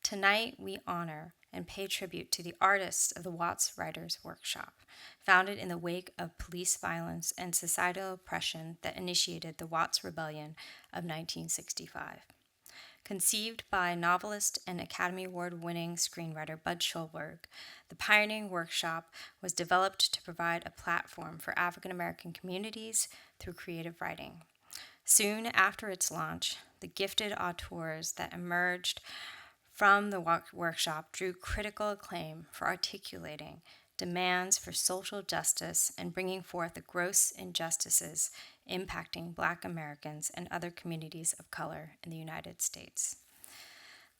Tonight, we honor and pay tribute to the artists of the Watts Writers' Workshop, founded in the wake of police violence and societal oppression that initiated the Watts Rebellion of 1965. Conceived by novelist and Academy Award-winning screenwriter Bud Schulberg, the pioneering workshop was developed to provide a platform for African American communities through creative writing. Soon after its launch, the gifted auteurs that emerged from the workshop drew critical acclaim for articulating demands for social justice and bringing forth the gross injustices impacting Black Americans and other communities of color in the United States.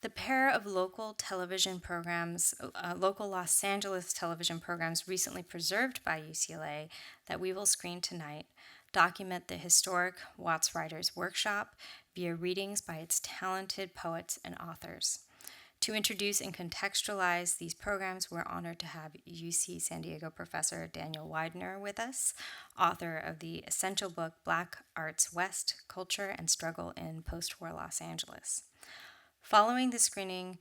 The pair of local television programs, local Los Angeles television programs recently preserved by UCLA that we will screen tonight, document the historic Watts Writers' Workshop via readings by its talented poets and authors. To introduce and contextualize these programs, we're honored to have UC San Diego professor Daniel Widener with us, author of the essential book Black Arts West, Culture and Struggle in Post-War Los Angeles. Following the screening,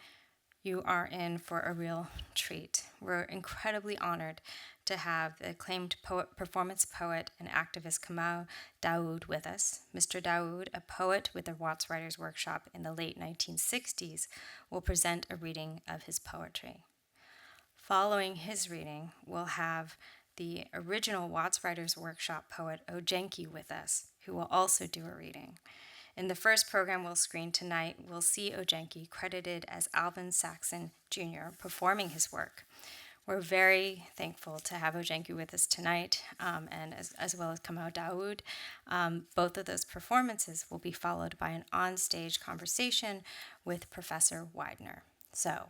you are in for a real treat. We're incredibly honored to have the acclaimed performance poet and activist Kamau Daáood with us. Mr. Daáood, a poet with the Watts Writers' Workshop in the late 1960s, will present a reading of his poetry. Following his reading, we'll have the original Watts Writers' Workshop poet Ojenke with us, who will also do a reading. In the first program we'll screen tonight, we'll see Ojenke credited as Alvin Saxon Jr. performing his work. We're very thankful to have Ojenke with us tonight, and as well as Kamau Daáood. Both of those performances will be followed by an on-stage conversation with Professor Widener. So,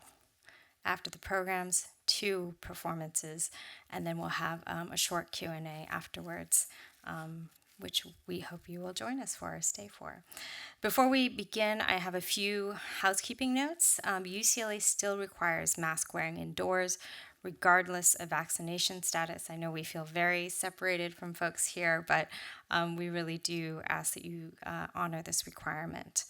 after the programs, 2 performances, and then we'll have a short Q&A afterwards, which we hope you will join us for or stay for. Before we begin, I have a few housekeeping notes. UCLA still requires mask wearing indoors, regardless of vaccination status. I know we feel very separated from folks here, but we really do ask that you honor this requirement.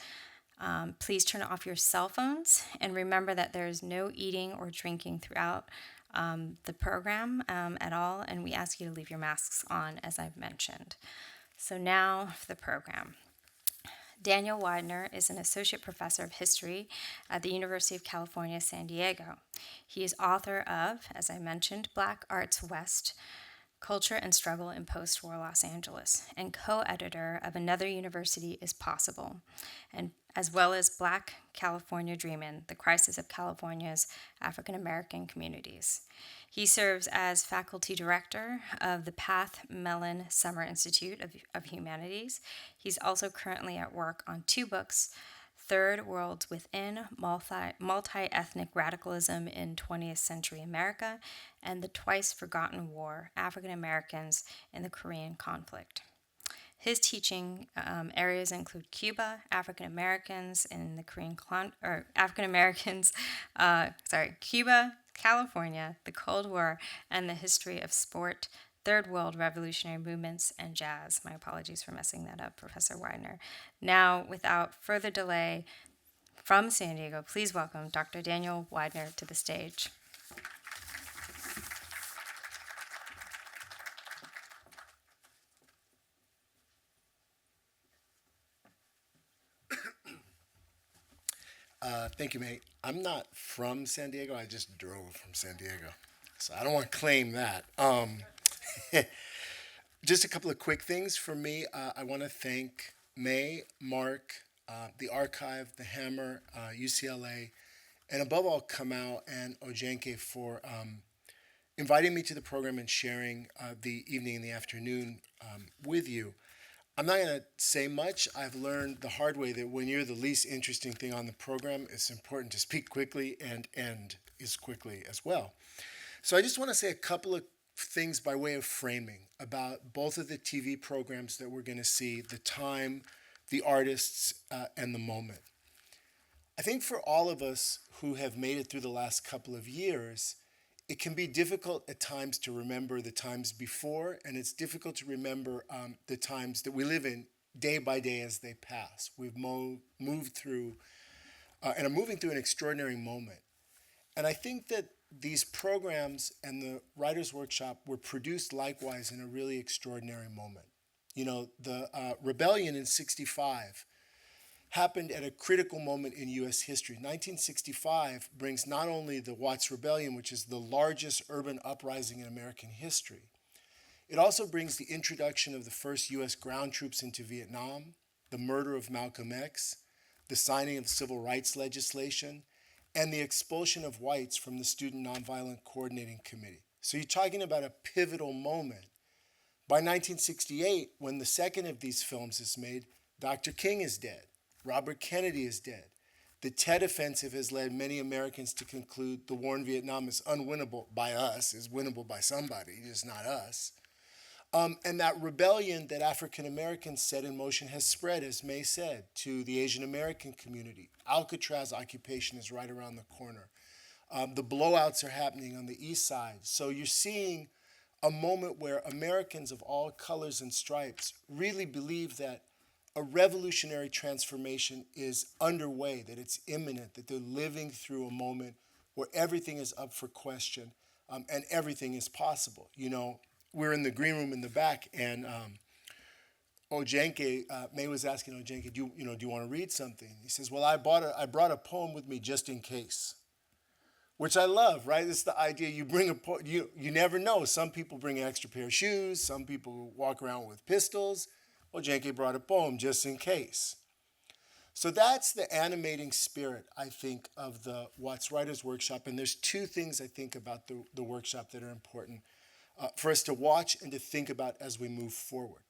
Please turn off your cell phones, and remember that there is no eating or drinking throughout the program at all, and we ask you to leave your masks on, as I've mentioned. So now for the program. Daniel Widener is an associate professor of history at the University of California, San Diego. He is author of, as I mentioned, Black Arts West, Culture and Struggle in Post-War Los Angeles, and co-editor of Another University is Possible, and as well as Black California Dreamin', The Crisis of California's African American Communities. He serves as faculty director of the Path Mellon Summer Institute of Humanities. He's also currently at work on 2 books, Third Worlds Within, Multi-Ethnic Radicalism in 20th Century America, and The Twice Forgotten War, African Americans in the Korean Conflict. His teaching areas include Cuba, African Americans in the Cuba, California, the Cold War, and the history of sport, Third World revolutionary movements, and jazz. My apologies for messing that up, Professor Widener. Now, without further delay, from San Diego, please welcome Dr. Daniel Widener to the stage. Thank you, mate. I'm not from San Diego. I just drove from San Diego. So I don't want to claim that. Just a couple of quick things for me. I want to thank May, Mark, the Archive, the Hammer, UCLA, and above all, Kamau and Ojenke for inviting me to the program and sharing the evening and the afternoon with you. I'm not going to say much. I've learned the hard way that when you're the least interesting thing on the program, it's important to speak quickly and end as quickly as well. So I just want to say a couple of things by way of framing about both of the TV programs that we're going to see, the time, the artists, and the moment. I think for all of us who have made it through the last couple of years, it can be difficult at times to remember the times before, and it's difficult to remember the times that we live in day by day as they pass. We've moved through and are moving through an extraordinary moment. And I think that these programs and the Writers' Workshop were produced likewise in a really extraordinary moment. The rebellion in 65 happened at a critical moment in U.S. history. 1965 brings not only the Watts Rebellion, which is the largest urban uprising in American history, it also brings the introduction of the first U.S. ground troops into Vietnam, the murder of Malcolm X, the signing of civil rights legislation, and the expulsion of whites from the Student Nonviolent Coordinating Committee. So you're talking about a pivotal moment. By 1968, when the second of these films is made, Dr. King is dead. Robert Kennedy is dead. The Tet Offensive has led many Americans to conclude the war in Vietnam is unwinnable by us, is winnable by somebody, just not us. And that rebellion that African Americans set in motion has spread, as May said, to the Asian American community. Alcatraz occupation is right around the corner. The blowouts are happening on the east side. So you're seeing a moment where Americans of all colors and stripes really believe that a revolutionary transformation is underway, that it's imminent, that they're living through a moment where everything is up for question and everything is possible. We're in the green room in the back, and Ojenke, May was asking Ojenke, do you want to read something? He says, well, I brought a poem with me just in case, which I love, right? It's the idea you bring a poem, you never know. Some people bring an extra pair of shoes. Some people walk around with pistols. Ojenke brought a poem just in case. So that's the animating spirit, I think, of the Watts Writers' Workshop. And there's two things I think about the workshop that are important for us to watch and to think about as we move forward.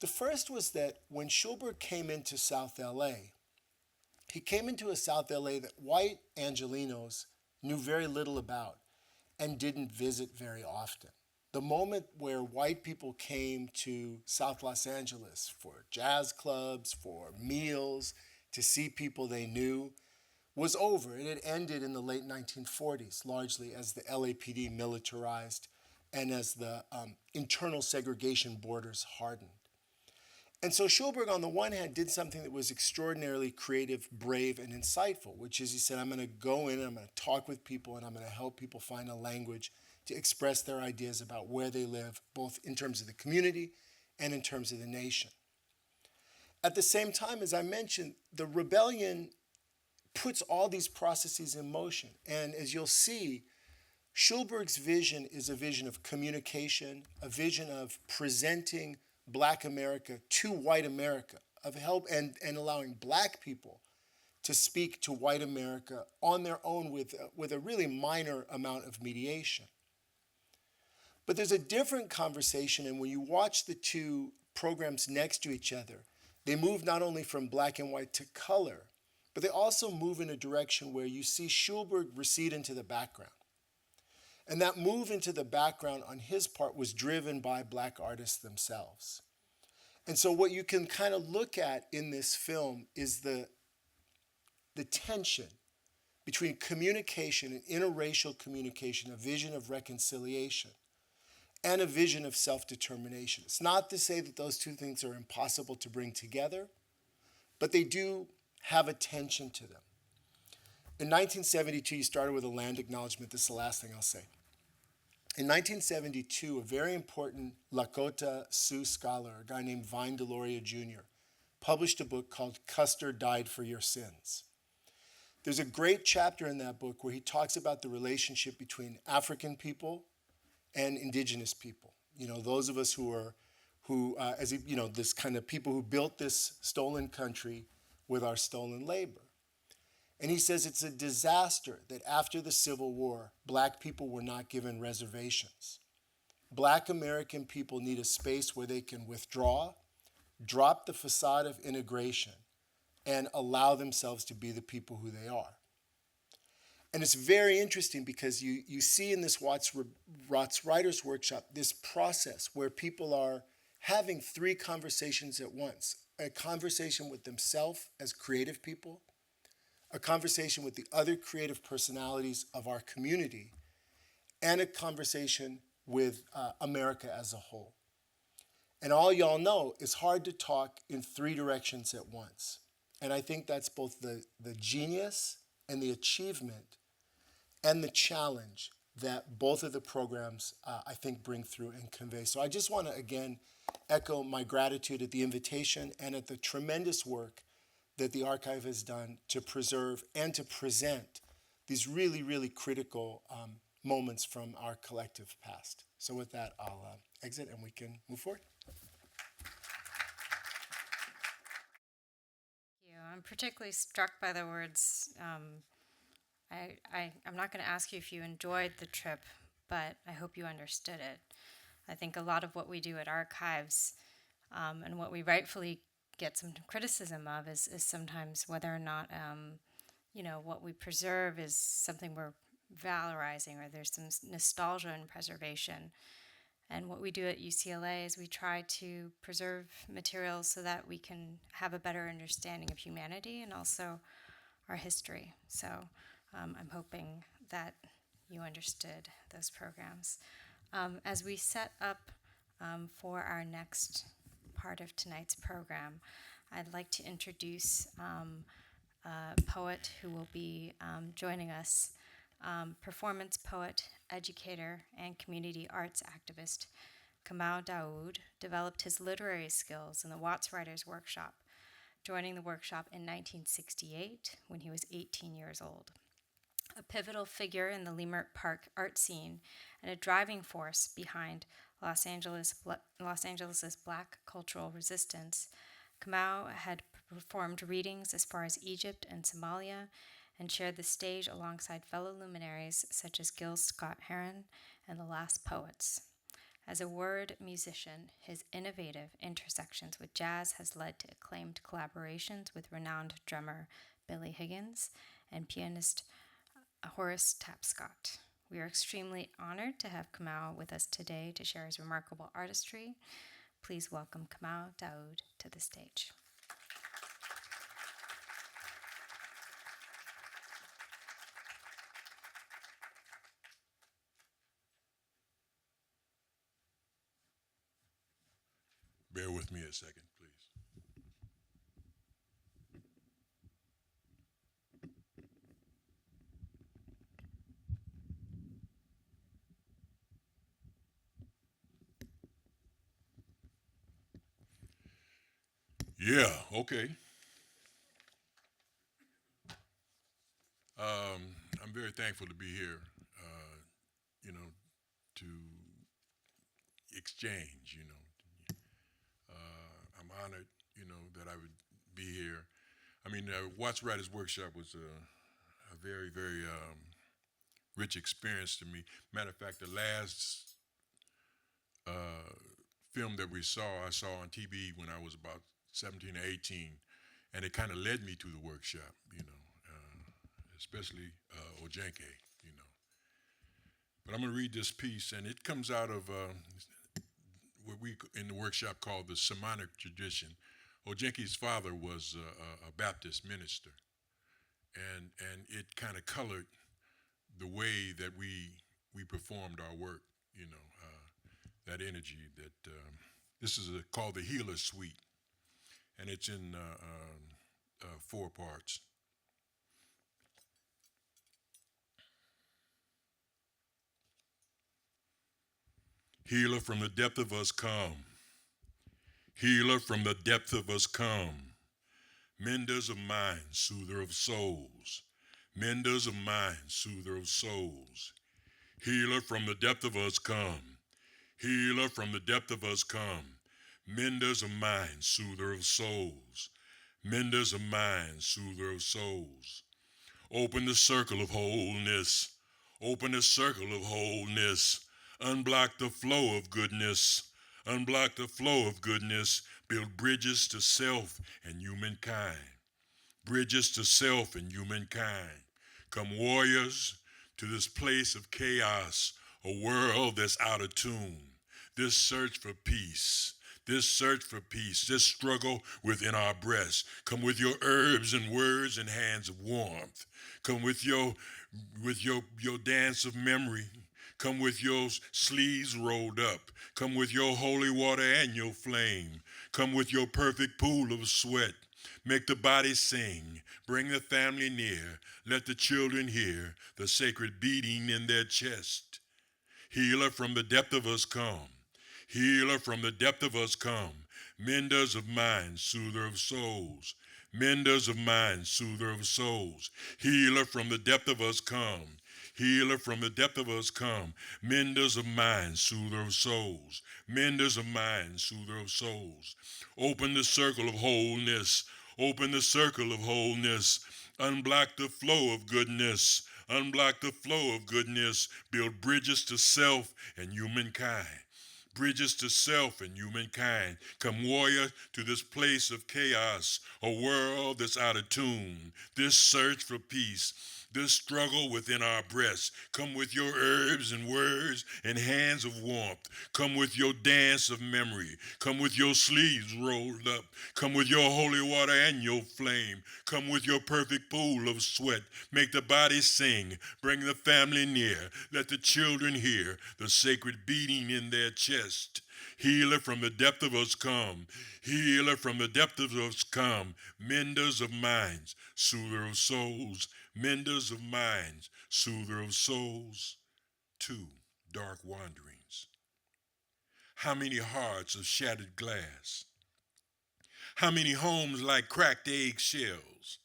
The first was that when Schulberg came into South LA, he came into a South LA that white Angelenos knew very little about and didn't visit very often. The moment where white people came to South Los Angeles for jazz clubs, for meals, to see people they knew, was over. It had ended in the late 1940s, largely as the LAPD militarized and as the internal segregation borders hardened. And so Schulberg, on the one hand, did something that was extraordinarily creative, brave, and insightful, which is he said, I'm going to go in and I'm going to talk with people and I'm going to help people find a language to express their ideas about where they live, both in terms of the community and in terms of the nation. At the same time, as I mentioned, the rebellion puts all these processes in motion. And as you'll see, Schulberg's vision is a vision of communication, a vision of presenting Black America to white America, of help and allowing Black people to speak to white America on their own with a really minor amount of mediation. But there's a different conversation, and when you watch the two programs next to each other, they move not only from black and white to color, but they also move in a direction where you see Schulberg recede into the background. And that move into the background on his part was driven by Black artists themselves. And so what you can kind of look at in this film is the tension between communication and interracial communication, a vision of reconciliation, and a vision of self-determination. It's not to say that those two things are impossible to bring together, but they do have a tension to them. In 1972, you started with a land acknowledgement. This is the last thing I'll say. In 1972, a very important Lakota Sioux scholar, a guy named Vine Deloria Jr., published a book called Custer Died for Your Sins. There's a great chapter in that book where he talks about the relationship between African people and indigenous people. Those of us this kind of people who built this stolen country with our stolen labor. And he says it's a disaster that after the Civil War, Black people were not given reservations. Black American people need a space where they can withdraw, drop the facade of integration, and allow themselves to be the people who they are. And it's very interesting because you see in this Watts Writers' Workshop this process where people are having three conversations at once. A conversation with themselves as creative people, a conversation with the other creative personalities of our community, and a conversation with America as a whole. And all y'all know, it's hard to talk in three directions at once. And I think that's both the genius and the achievement and the challenge that both of the programs, I think, bring through and convey. So I just want to, again, echo my gratitude at the invitation and at the tremendous work that the archive has done to preserve and to present these really, really critical moments from our collective past. So with that, I'll exit and we can move forward. I'm particularly struck by the words. I'm not going to ask you if you enjoyed the trip, but I hope you understood it. I think a lot of what we do at archives and what we rightfully get some criticism of is sometimes whether or not what we preserve is something we're valorizing, or there's some nostalgia in preservation. And what we do at UCLA is we try to preserve materials so that we can have a better understanding of humanity and also our history. So I'm hoping that you understood those programs. As we set up for our next part of tonight's program, I'd like to introduce a poet who will be joining us. Performance poet, educator, and community arts activist Kamau Daáood developed his literary skills in the Watts Writers' Workshop, joining the workshop in 1968 when he was 18 years old. A pivotal figure in the Leimert Park art scene and a driving force behind Los Angeles's Black cultural resistance, Kamau had performed readings as far as Egypt and Somalia, and shared the stage alongside fellow luminaries such as Gil Scott-Heron and the Last Poets. As a word musician, his innovative intersections with jazz has led to acclaimed collaborations with renowned drummer Billy Higgins and pianist Horace Tapscott. We are extremely honored to have Kamau with us today to share his remarkable artistry. Please welcome Kamau Daáood to the stage. Bear with me a second, please. Yeah, okay. I'm very thankful to be here, to exchange, I'm honored, that I would be here. I mean, Watts Writers Workshop was a very, very rich experience to me. Matter of fact, the last film that I saw on TV when I was about 17 or 18, and it kind of led me to the workshop, especially Ojenke, But I'm going to read this piece, and it comes out of what we in the workshop call the Shamanic tradition. Ojenke's father was a Baptist minister, and it kind of colored the way that we performed our work, that energy that this is called the Healer Suite, and it's in 4 parts. Healer from the depth of us come. Healer from the depth of us come. Menders of minds, soother of souls. Menders of minds, soother of souls. Healer from the depth of us come. Healer from the depth of us come. Menders of minds, soother of souls. Menders of minds, soother of souls. Open the circle of wholeness. Open the circle of wholeness. Unblock the flow of goodness. Unblock the flow of goodness. Build bridges to self and humankind. Bridges to self and humankind. Come warriors to this place of chaos, a world that's out of tune. This search for peace. This search for peace, this struggle within our breasts. Come with your herbs and words and hands of warmth. Come with your dance of memory. Come with your sleeves rolled up. Come with your holy water and your flame. Come with your perfect pool of sweat. Make the body sing, bring the family near, let the children hear the sacred beating in their chest. Healer from the depth of us come, healer from the depth of us come, menders of minds, soother of souls, menders of minds, soother of souls, healer from the depth of us come, healer from the depth of us come, menders of minds, soother of souls, menders of minds, soother of souls. Open the circle of wholeness, open the circle of wholeness, unblock the flow of goodness, unblock the flow of goodness, build bridges to self and humankind. Bridges to self and humankind. Come warrior to this place of chaos, a world that's out of tune, this search for peace, this struggle within our breasts. Come with your herbs and words and hands of warmth. Come with your dance of memory. Come with your sleeves rolled up. Come with your holy water and your flame. Come with your perfect pool of sweat. Make the body sing. Bring the family near. Let the children hear the sacred beating in their chest. Healer from the depth of us come. Healer from the depth of us come. Menders of minds, soother of souls. Menders of minds, soother of souls. 2. Dark wanderings. How many hearts of shattered glass? How many homes like cracked egg shells?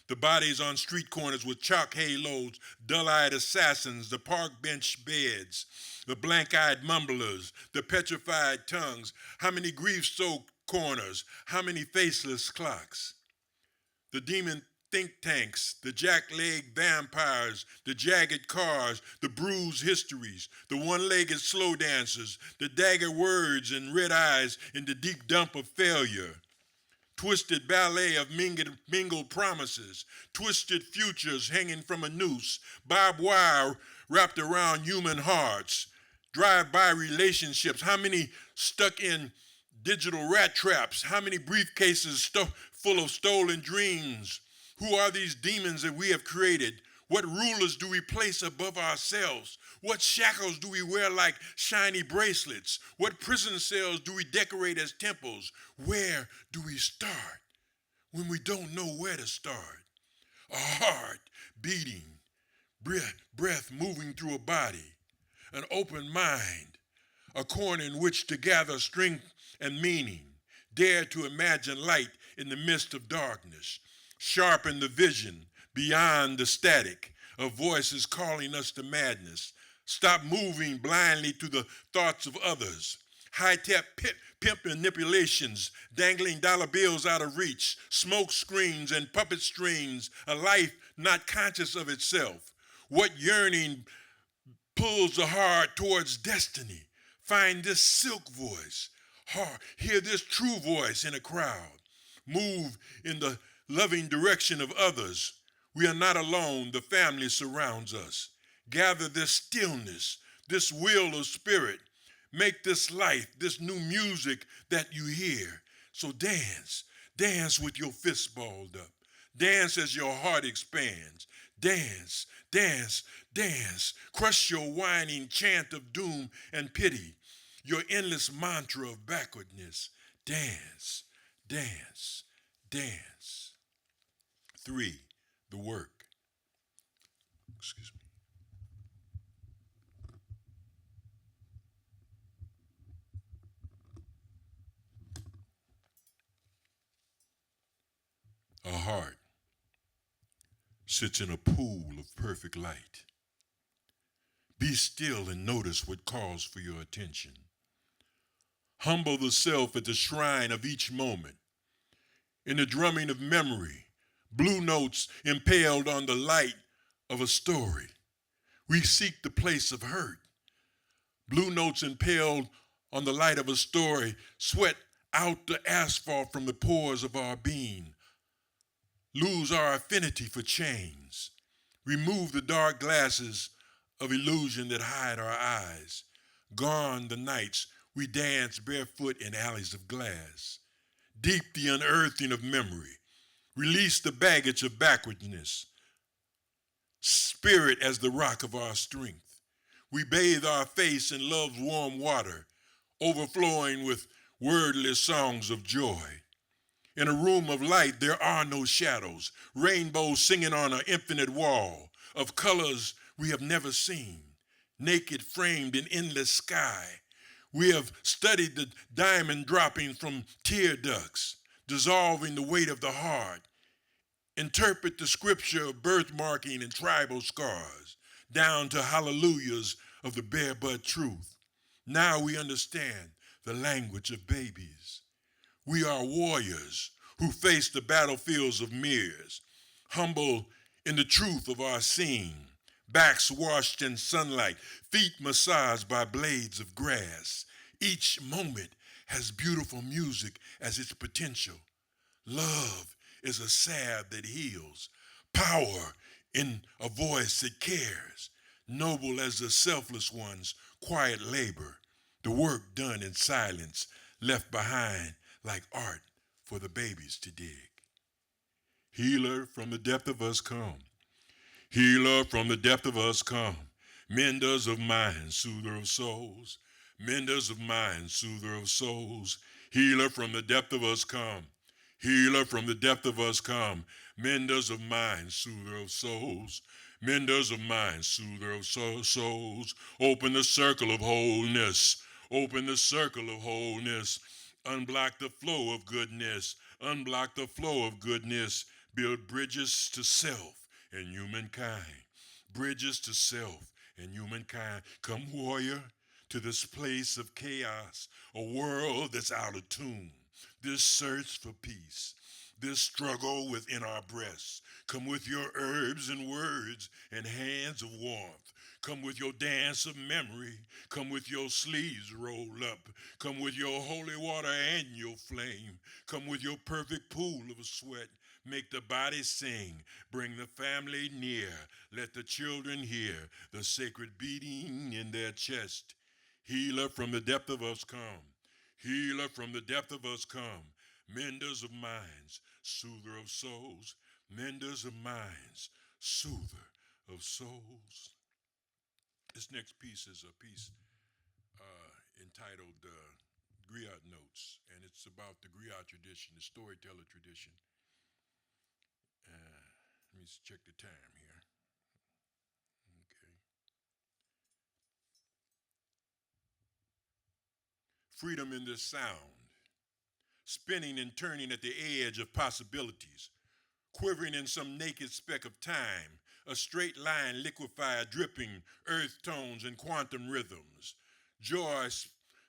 The bodies on street corners with chalk halos, dull-eyed assassins, the park bench beds, the blank-eyed mumblers, the petrified tongues. How many grief-soaked corners? How many faceless clocks? The demon think tanks, the jack-legged vampires, the jagged cars, the bruised histories, the one-legged slow dancers, the dagger words and red eyes in the deep dump of failure. Twisted ballet of mingled promises, twisted futures hanging from a noose, barbed wire wrapped around human hearts, drive-by relationships. How many stuck in digital rat traps? How many briefcases full of stolen dreams? Who are these demons that we have created? What rulers do we place above ourselves? What shackles do we wear like shiny bracelets? What prison cells do we decorate as temples? Where do we start when we don't know where to start? A heart beating, breath moving through a body, an open mind, a corner in which to gather strength and meaning, dare to imagine light in the midst of darkness, sharpen the vision beyond the static of voices calling us to madness. Stop moving blindly to the thoughts of others. High-tech pimp manipulations, dangling dollar bills out of reach, smoke screens and puppet strings, a life not conscious of itself. What yearning pulls the heart towards destiny? Find this silk voice. Hear this true voice in a crowd. Move in the loving direction of others. We are not alone. The family surrounds us. Gather this stillness, this will of spirit. Make this life, this new music that you hear. So dance. Dance with your fists balled up. Dance as your heart expands. Dance, dance, dance. Crush your whining chant of doom and pity. Your endless mantra of backwardness. Dance, dance, dance. 3. The work. Excuse me. A heart sits in a pool of perfect light. Be still and notice what calls for your attention. Humble the self at the shrine of each moment. In the drumming of memory, blue notes impaled on the light of a story. We seek the place of hurt. Blue notes impaled on the light of a story sweat out the asphalt from the pores of our being. Lose our affinity for chains. Remove the dark glasses of illusion that hide our eyes. Gone the nights we dance barefoot in alleys of glass. Deep the unearthing of memory. Release the baggage of backwardness. Spirit as the rock of our strength. We bathe our face in love's warm water, overflowing with wordless songs of joy. In a room of light, there are no shadows, rainbows singing on an infinite wall of colors we have never seen, naked framed in endless sky. We have studied the diamond dropping from tear ducts, dissolving the weight of the heart, interpret the scripture of birthmarking and tribal scars, down to hallelujahs of the bare bud truth. Now we understand the language of babies. We are warriors who face the battlefields of mirrors, humble in the truth of our seeing, backs washed in sunlight, feet massaged by blades of grass. Each moment has beautiful music as its potential. Love is a salve that heals, power in a voice that cares, noble as the selfless one's quiet labor, the work done in silence, left behind like art for the babies to dig. Healer, from the depth of us come. Healer, from the depth of us come. Menders of minds, soother of souls. Menders of minds, soother of souls. Healer, from the depth of us come. Healer, from the depth of us come. Menders of minds, soother of souls. Menders of minds, soother of souls. Open the circle of wholeness. Open the circle of wholeness. Unblock the flow of goodness. Unblock the flow of goodness. Build bridges to self and humankind. Bridges to self and humankind. Come, warrior, to this place of chaos, a world that's out of tune. This search for peace, this struggle within our breasts. Come with your herbs and words and hands of warmth. Come with your dance of memory. Come with your sleeves rolled up. Come with your holy water and your flame. Come with your perfect pool of sweat. Make the body sing. Bring the family near. Let the children hear the sacred beating in their chest. Healer, from the depth of us come. Healer, from the depth of us come. Menders of minds, soother of souls. Menders of minds, soother of souls. This next piece is a piece entitled Griot Notes, and it's about the griot tradition, the storyteller tradition. Let me check the time here. Okay. Freedom in this sound, spinning and turning at the edge of possibilities, quivering in some naked speck of time, a straight line liquefied, dripping earth tones and quantum rhythms. Joy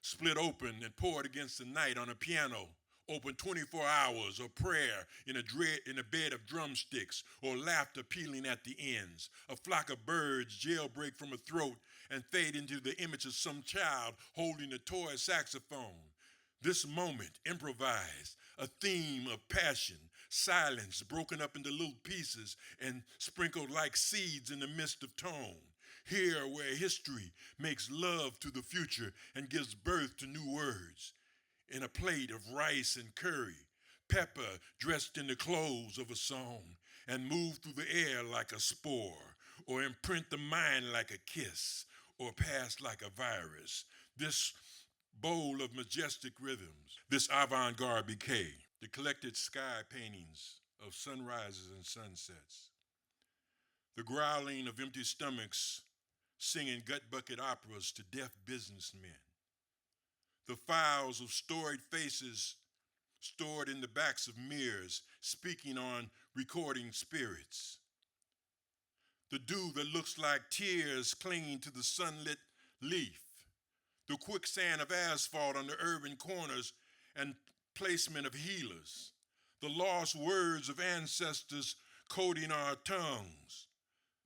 split open and poured against the night on a piano, open 24 hours, or prayer in a bed of drumsticks, or laughter peeling at the ends. A flock of birds jailbreak from a throat and fade into the image of some child holding a toy saxophone. This moment, improvised, a theme of passion, silence broken up into little pieces and sprinkled like seeds in the midst of tone. Here where history makes love to the future and gives birth to new words. In a plate of rice and curry, pepper dressed in the clothes of a song and move through the air like a spore, or imprint the mind like a kiss, or pass like a virus. This bowl of majestic rhythms, this avant-garde bouquet, the collected sky paintings of sunrises and sunsets, the growling of empty stomachs singing gut bucket operas to deaf businessmen, the files of storied faces stored in the backs of mirrors speaking on recording spirits, the dew that looks like tears clinging to the sunlit leaf, the quicksand of asphalt on the urban corners and placement of healers, the lost words of ancestors coding our tongues,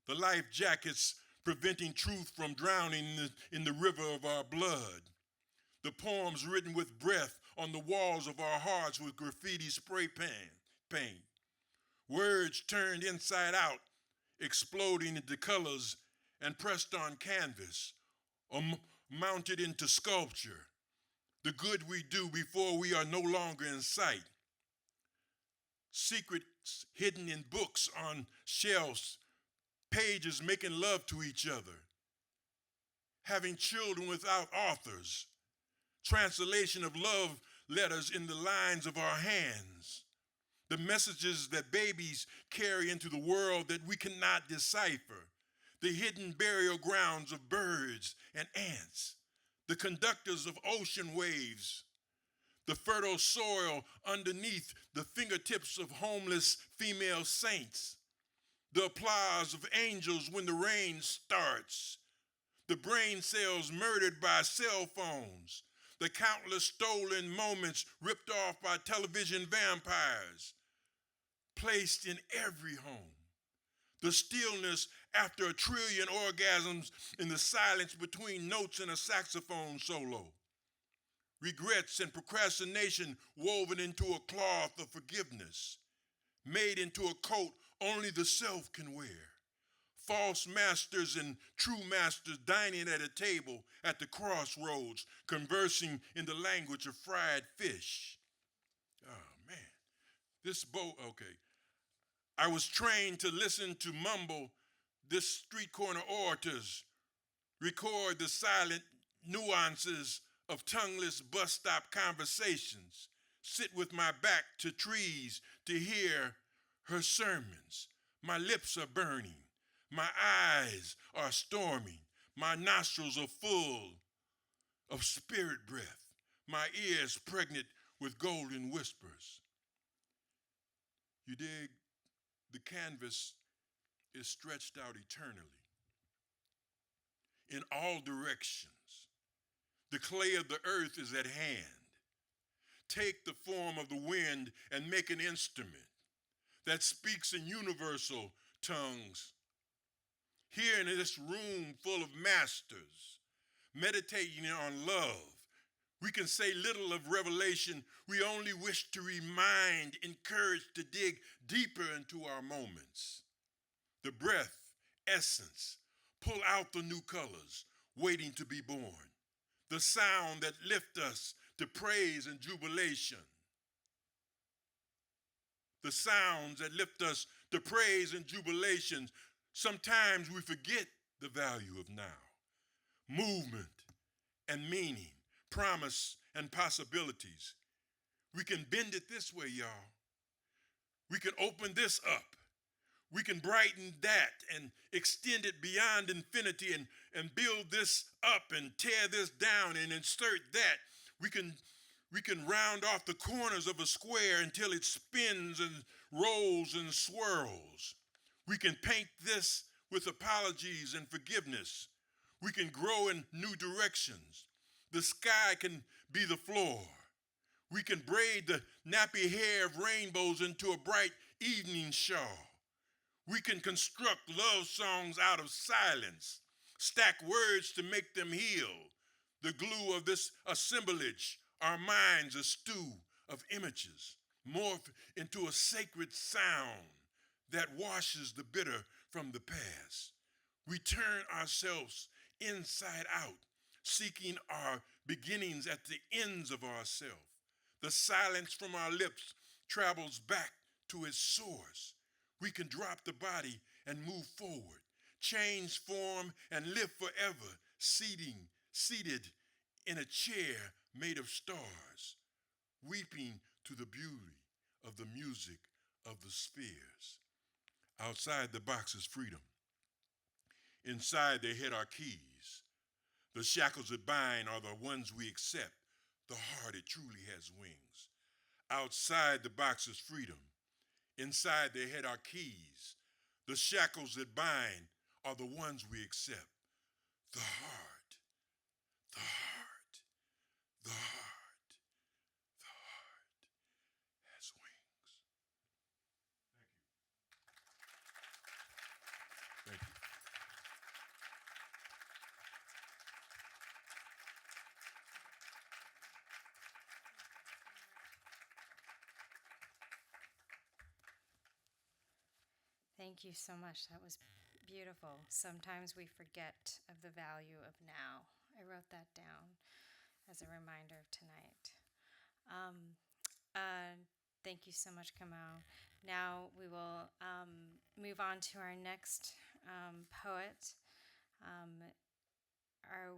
the life jackets preventing truth from drowning in the river of our blood, the poems written with breath on the walls of our hearts with graffiti spray paint, words turned inside out, exploding into colors and pressed on canvas, or mounted into sculpture, the good we do before we are no longer in sight, secrets hidden in books on shelves, pages making love to each other, having children without authors, translation of love letters in the lines of our hands, the messages that babies carry into the world that we cannot decipher, the hidden burial grounds of birds and ants, the conductors of ocean waves, the fertile soil underneath the fingertips of homeless female saints, the applause of angels when the rain starts, the brain cells murdered by cell phones, the countless stolen moments ripped off by television vampires, placed in every home, the stillness after a trillion orgasms in the silence between notes in a saxophone solo, regrets and procrastination woven into a cloth of forgiveness, made into a coat only the self can wear, false masters and true masters dining at a table at the crossroads, conversing in the language of fried fish. Oh, man. This boat, okay. I was trained to listen to mumble this street corner orators, record the silent nuances of tongueless bus stop conversations, sit with my back to trees to hear her sermons. My lips are burning. My eyes are storming. My nostrils are full of spirit breath. My ears pregnant with golden whispers. You dig? The canvas is stretched out eternally in all directions. The clay of the earth is at hand. Take the form of the wind and make an instrument that speaks in universal tongues. Here in this room full of masters, meditating on love, we can say little of revelation. We only wish to remind, encourage to dig deeper into our moments. The breath, essence, pull out the new colors, waiting to be born. The sound that lift us to praise and jubilation. The sounds that lift us to praise and jubilation. Sometimes we forget the value of now. Movement and meaning, promise and possibilities. We can bend it this way, y'all. We can open this up. We can brighten that and extend it beyond infinity and build this up and tear this down and insert that. We can round off the corners of a square until it spins and rolls and swirls. We can paint this with apologies and forgiveness. We can grow in new directions. The sky can be the floor. We can braid the nappy hair of rainbows into a bright evening shawl. We can construct love songs out of silence, stack words to make them heal. The glue of this assemblage, our minds a stew of images, morph into a sacred sound that washes the bitter from the past. We turn ourselves inside out, seeking our beginnings at the ends of ourselves. The silence from our lips travels back to its source. We can drop the body and move forward, change form and live forever, seated in a chair made of stars, weeping to the beauty of the music of the spheres. Outside the box is freedom. Inside their head are keys. The shackles that bind are the ones we accept. The heart, it truly has wings. Outside the box is freedom. Inside their head are keys. The shackles that bind are the ones we accept. The heart, the heart, the heart, the heart has wings. Thank you. Thank you. Thank you so much. That was beautiful. Sometimes we forget of the value of now. I wrote that down as a reminder of tonight. Thank you so much, Kamau. Now we will move on to our next poet.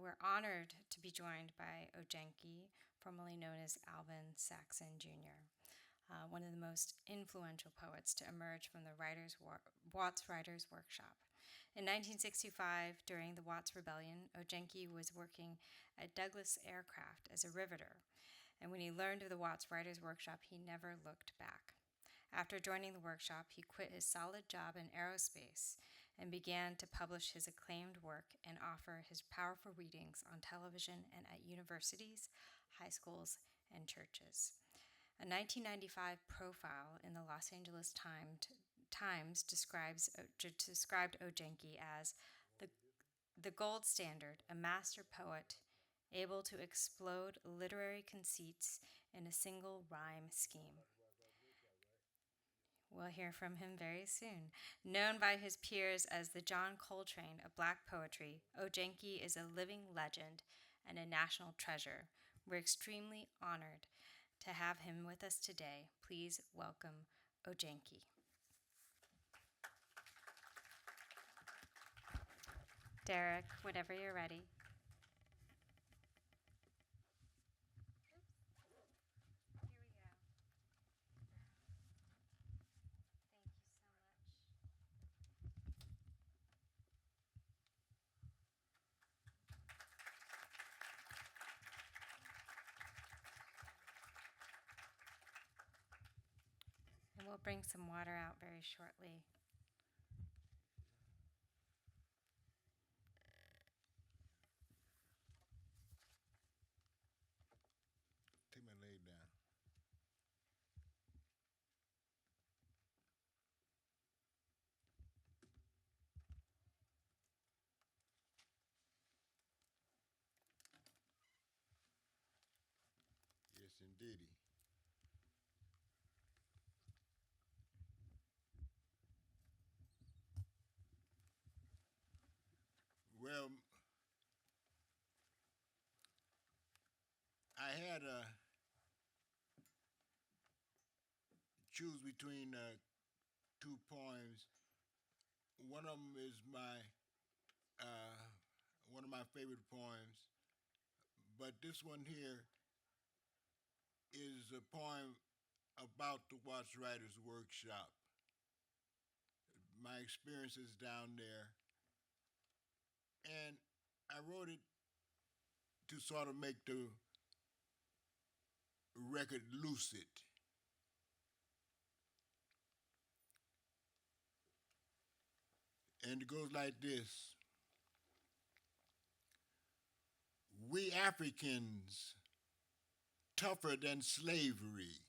We're honored to be joined by Ojenke, formerly known as Alvin Saxon Jr. one of the most influential poets to emerge from the Watts Writers' Workshop. In 1965, during the Watts Rebellion, Ojenke was working at Douglas Aircraft as a riveter, and when he learned of the Watts Writers' Workshop, he never looked back. After joining the workshop, he quit his solid job in aerospace and began to publish his acclaimed work and offer his powerful readings on television and at universities, high schools, and churches. A 1995 profile in the Los Angeles Times described Ojenke as the gold standard, a master poet able to explode literary conceits in a single rhyme scheme. We'll hear from him very soon. Known by his peers as the John Coltrane of Black poetry, Ojenke is a living legend and a national treasure. We're extremely honored to have him with us today. Please welcome Ojenke. Derek, whenever you're ready. Here we go. Thank you so much. And we'll bring some water out very shortly. Take my leg down. Yes, indeedy. Well, I had to choose between two poems. One of them is one of my favorite poems, but this one here is a poem about the Watts Writers' Workshop. My experiences down there, and I wrote it to sort of make the record lucid. And it goes like this. We Africans, tougher than slavery,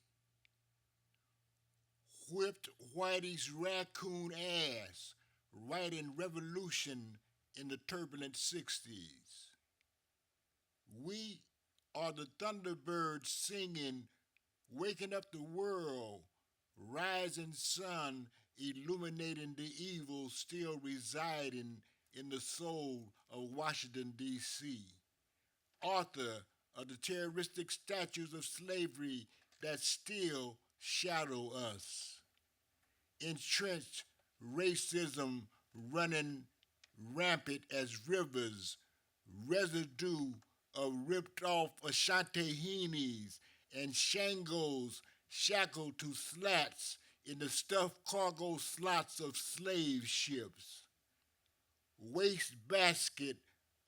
whipped Whitey's raccoon ass right in revolution in the turbulent 60s. We are the thunderbirds singing, waking up the world, rising sun illuminating the evil still residing in the soul of Washington, D.C. Author of the terroristic statues of slavery that still shadow us. Entrenched racism running rampant as rivers, residue of ripped off Ashantehinis and Shangos shackled to slats in the stuffed cargo slots of slave ships. Waste basket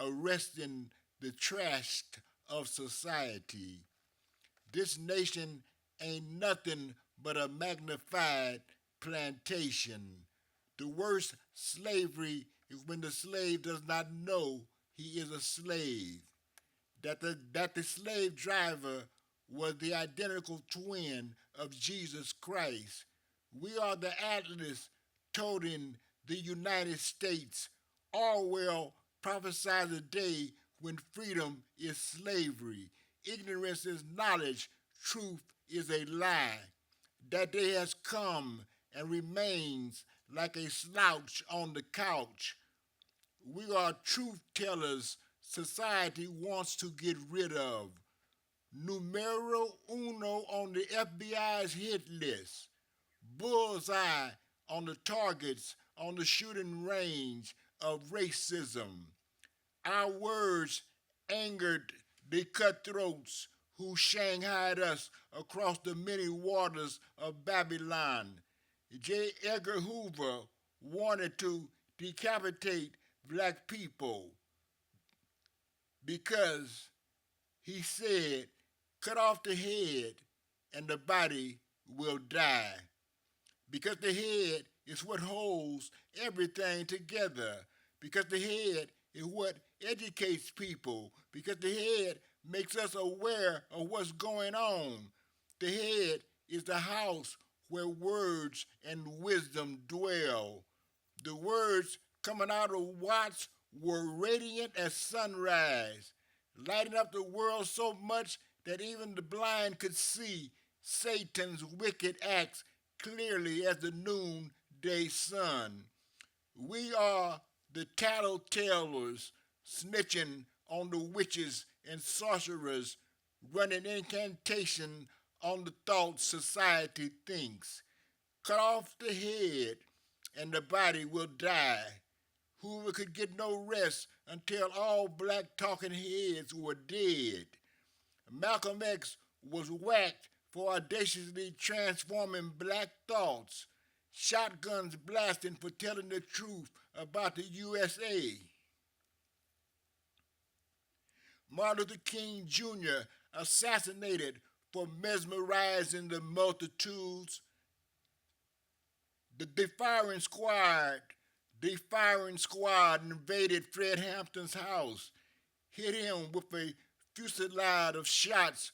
arresting the trash of society. This nation ain't nothing but a magnified plantation. The worst slavery is when the slave does not know he is a slave. That the slave driver was the identical twin of Jesus Christ. We are the Atlas toting the United States. Orwell prophesied a day when freedom is slavery. Ignorance is knowledge. Truth is a lie. That day has come and remains like a slouch on the couch. We are truth tellers society wants to get rid of. Numero uno on the FBI's hit list. Bullseye on the targets on the shooting range of racism. Our words angered the cutthroats who shanghaied us across the many waters of Babylon. J. Edgar Hoover wanted to decapitate black people because he said, cut off the head and the body will die. Because the head is what holds everything together. Because the head is what educates people. Because the head makes us aware of what's going on. The head is the house where words and wisdom dwell. The words coming out of Watts were radiant as sunrise, lighting up the world so much that even the blind could see Satan's wicked acts clearly as the noonday sun. We are the tattletales snitching on the witches and sorcerers, running incantation on the thoughts society thinks. Cut off the head and the body will die. Hoover could get no rest until all black talking heads were dead. Malcolm X was whacked for audaciously transforming black thoughts, shotguns blasting for telling the truth about the USA. Martin Luther King Jr. assassinated for mesmerizing the multitudes. The defiring squad invaded Fred Hampton's house, hit him with a fusillade of shots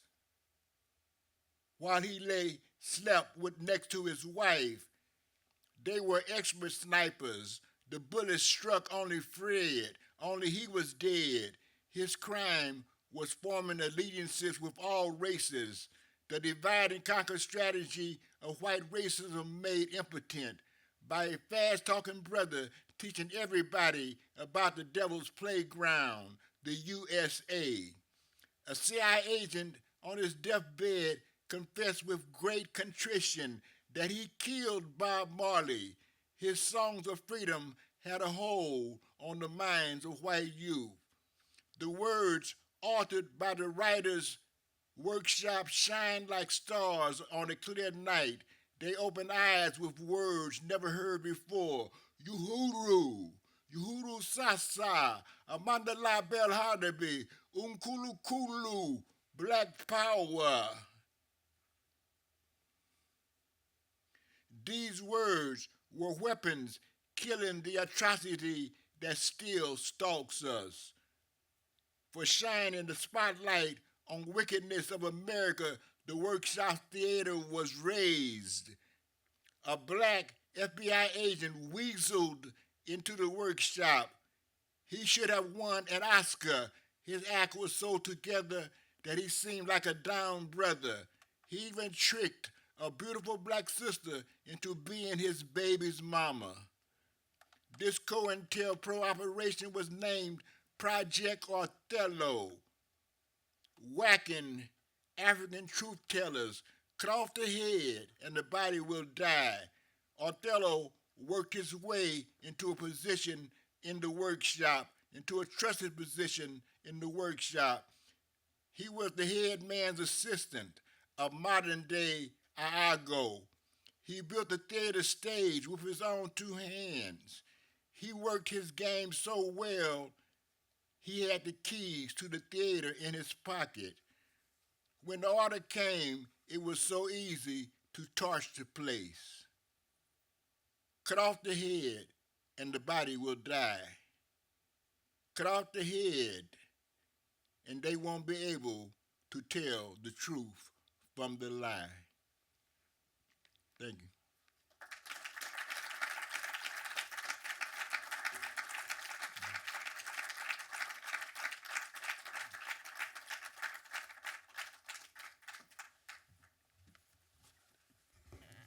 while he slept next to his wife. They were expert snipers. The bullets struck only Fred, only he was dead. His crime was forming allegiances with all races. The divide and conquer strategy of white racism made impotent by a fast-talking brother teaching everybody about the devil's playground, the USA. A CIA agent on his deathbed confessed with great contrition that he killed Bob Marley. His songs of freedom had a hold on the minds of white youth. The words authored by the writers' workshop shined like stars on a clear night. They opened eyes with words never heard before. Uhuru, Uhuru Sasa, Amanda La Belle Hardaby, Kulu, Black Power. These words were weapons killing the atrocity that still stalks us. For shining the spotlight on wickedness of America, the workshop theater was raised. A black FBI agent weaseled into the workshop. He should have won an Oscar. His act was so together that he seemed like a down brother. He even tricked a beautiful black sister into being his baby's mama. This COINTELPRO operation was named Project Othello, whacking African truth tellers, cut off the head and the body will die. Othello worked his way into a position in the workshop, into a trusted position in the workshop. He was the head man's assistant, a modern-day Iago. He built the theater stage with his own two hands. He worked his game so well, he had the keys to the theater in his pocket. When the order came, it was so easy to torch the place. Cut off the head and the body will die. Cut off the head and they won't be able to tell the truth from the lie. Thank you.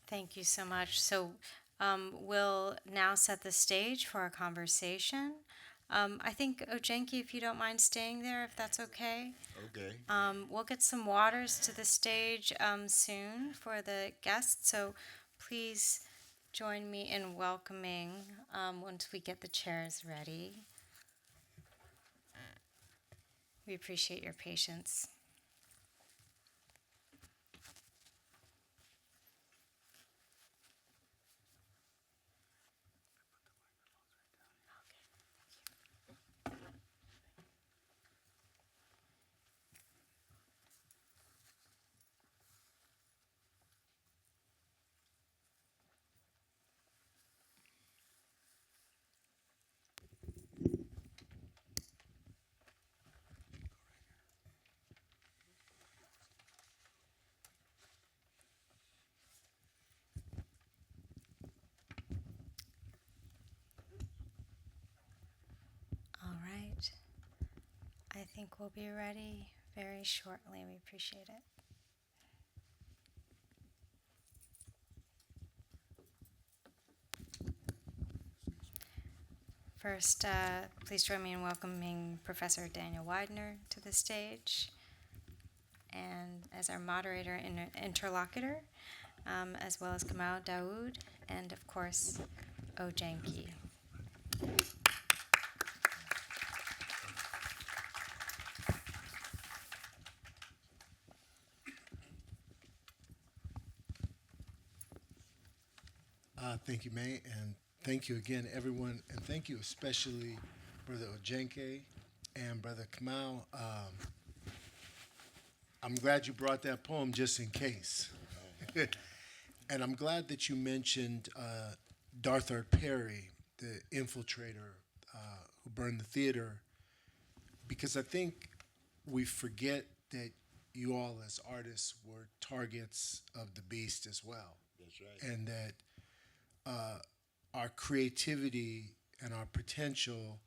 Thank you so much. So we'll now set the stage for our conversation. I think, Ojenke, if you don't mind staying there, if that's okay. Okay. We'll get some waters to the stage soon for the guests, so please join me in welcoming once we get the chairs ready. We appreciate your patience. think we'll be ready very shortly. We appreciate it. First, please join me in welcoming Professor Daniel Widener to the stage, and as our moderator and interlocutor, as well as Kamau, Daáood, and of course, Ojenke. Thank you, May, and thank you again, everyone, and thank you especially Brother Ojenke and Brother Kamau. I'm glad you brought that poem just in case. And I'm glad that you mentioned Darthard Perry, the infiltrator who burned the theater, because I think we forget that you all as artists were targets of the beast as well. That's right. And that our creativity and our potential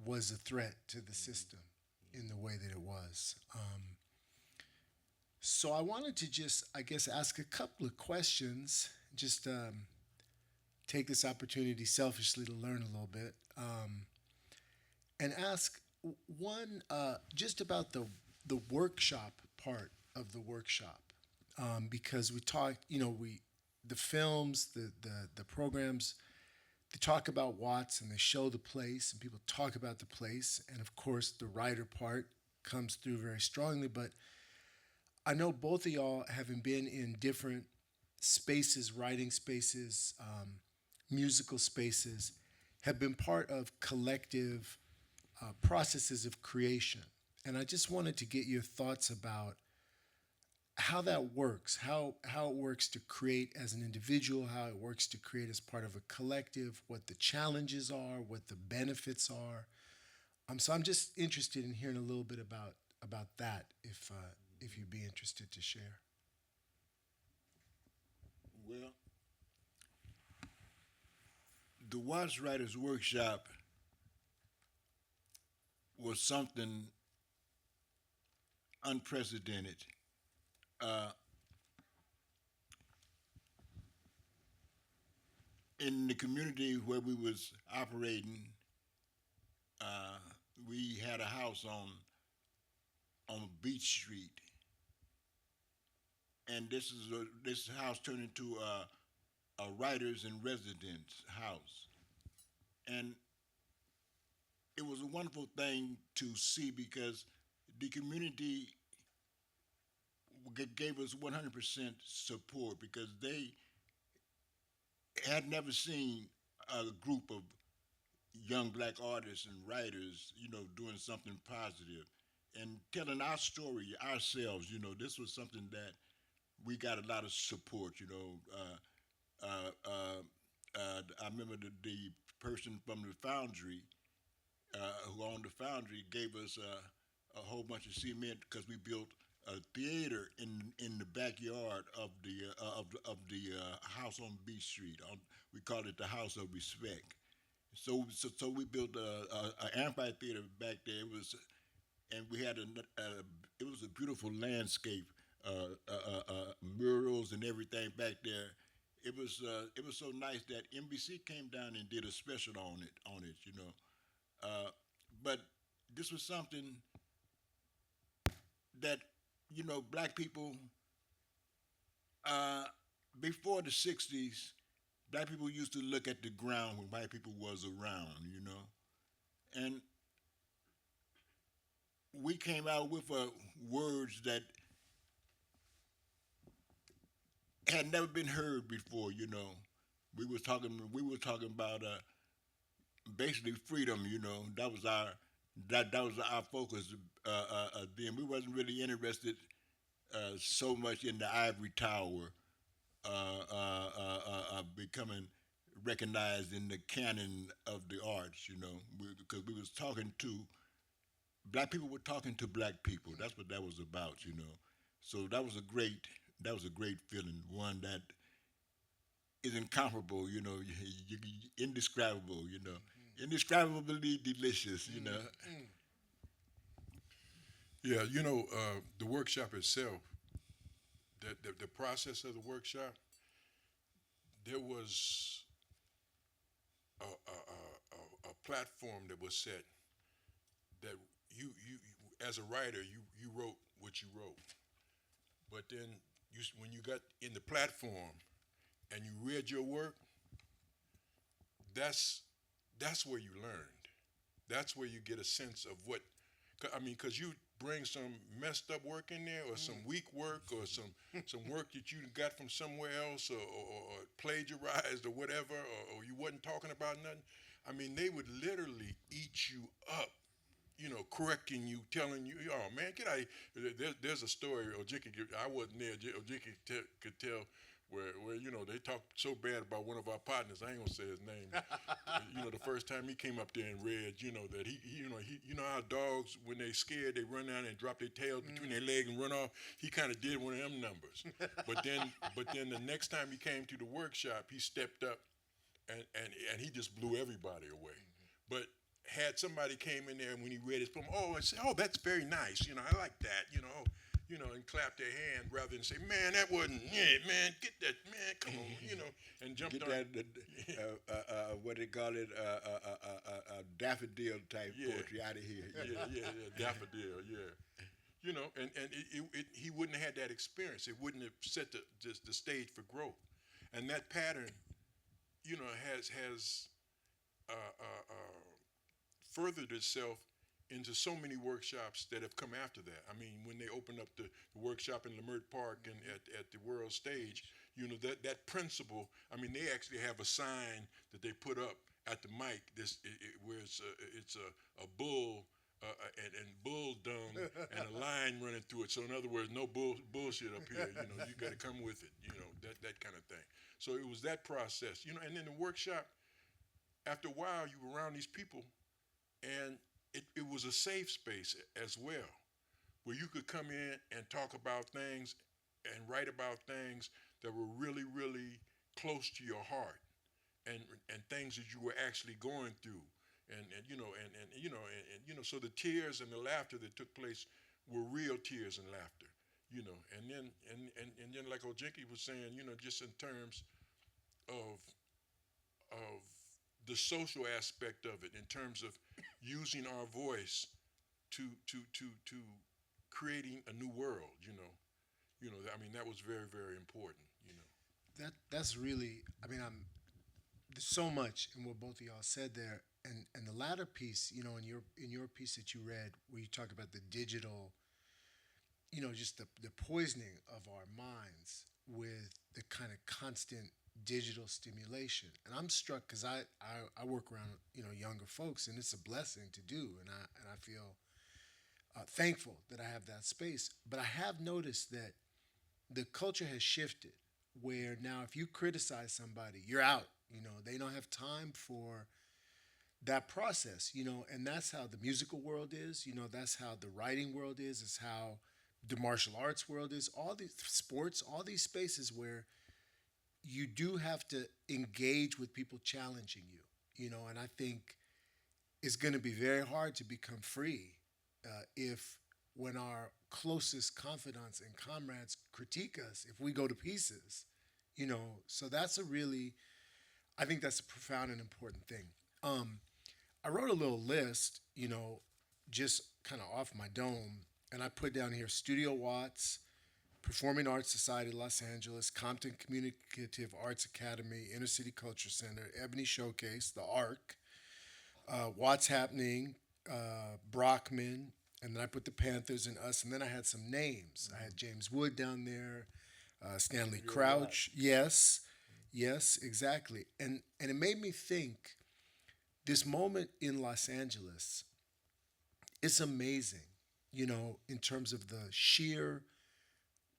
was a threat to the system in the way that it was. So I wanted to just, I guess, ask a couple of questions, just take this opportunity selfishly to learn a little bit, and ask one just about the workshop part of the workshop, because we talked, the films, the programs, they talk about Watts and they show the place and people talk about the place, and of course the writer part comes through very strongly. But I know both of y'all, having been in different spaces, writing spaces, musical spaces, have been part of collective processes of creation. And I just wanted to get your thoughts about how that works, how it works to create as an individual, how it works to create as part of a collective, what the challenges are, what the benefits are. So I'm just interested in hearing a little bit about that, if you'd be interested to share. Well, the Watts Writers Workshop was something unprecedented. In the community where we was operating, we had a house on Beach Street, and this house turned into a writers in residence house, and it was a wonderful thing to see because the community gave us 100% support because they had never seen a group of young black artists and writers, doing something positive and telling our story ourselves. This was something that we got a lot of support. I remember the person from the foundry who owned the foundry gave us a whole bunch of cement because we built a theater in the backyard of the house on Beach Street. We called it the House of Respect. So we built an amphitheater back there. And we had it was a beautiful landscape, murals and everything back there. It was so nice that NBC came down and did a special on it. But this was something that black people, before the 60s, black people used to look at the ground when white people was around, and we came out with words that had never been heard before. We were talking about basically freedom. That was our focus. Then we wasn't really interested so much in the ivory tower becoming recognized in the canon of the arts, because we was talking to black people were talking to black people. That's what that was about. So that was a great feeling, one that is incomparable, indescribable, indescribably delicious, Yeah, the workshop itself, the process of the workshop, there was a platform that was set that you as a writer you wrote what you wrote, but then when you got in the platform and you read your work, that's that's where you learned. That's where you get a sense of what. I mean, because you bring some messed up work in there, or some weak work, or some work that you got from somewhere else, or plagiarized, or whatever, or you wasn't talking about nothing. I mean, they would literally eat you up, correcting you, telling you, "Oh man, get out." There's a story. Ojenke, I wasn't there. Ojenke could tell where they talked so bad about one of our partners. I ain't gonna say his name. The first time he came up there and read, that he how dogs when they scared they run down and drop their tails between their legs and run off. He kind of did one of them numbers. but then the next time he came to the workshop, he stepped up and he just blew everybody away. But had somebody came in there and when he read his poem, and say, "Oh, that's very nice. I like that. And clap their hand rather than say, "Man, that wasn't it, man. Get that, man. Come on, and jumped Get on." that, what they call it, daffodil type poetry out of here. Yeah, daffodil, yeah. He wouldn't have had that experience. It wouldn't have set the stage for growth. And that pattern, has furthered itself into so many workshops that have come after that. I mean, when they opened up the workshop in Lamert Park and at the World Stage, that principle. I mean, they actually have a sign that they put up at the mic. Where it's a bull and bull dung and a line running through it. So in other words, no bullshit up here. You got to come with it. That kind of thing. So it was that process. And then the workshop. After a while, you were around these people, and it was a safe space as well, where you could come in and talk about things and write about things that were really, really close to your heart, and things that you were actually going through, so the tears and the laughter that took place were real tears and laughter, and then like Ojenke was saying, just in terms of the social aspect of it, in terms of using our voice to creating a new world. I mean, that was very, very important. That's really. I mean, there's so much in what both of y'all said there, and the latter piece, in your piece that you read, where you talk about the digital, just the poisoning of our minds with the kind of constant digital stimulation. And I'm struck because I work around younger folks, and it's a blessing to do, and I feel thankful that I have that space. But I have noticed that the culture has shifted, where now if you criticize somebody, you're out. They don't have time for that process. And that's how the musical world is. That's how the writing world is. It's how the martial arts world is. All these sports, all these spaces where you do have to engage with people challenging you, and I think it's going to be very hard to become free if when our closest confidants and comrades critique us, if we go to pieces, so that's I think that's a profound and important thing. I wrote a little list, just kind of off my dome, and I put down here Studio Watts, Performing Arts Society Los Angeles, Compton Communicative Arts Academy, Inner City Culture Center, Ebony Showcase, the ARC, What's Happening, Brockman, and then I put the Panthers and us, and then I had some names. I had James Wood down there, Stanley Crouch. Yes, exactly. And it made me think, this moment in Los Angeles, it's amazing, in terms of the sheer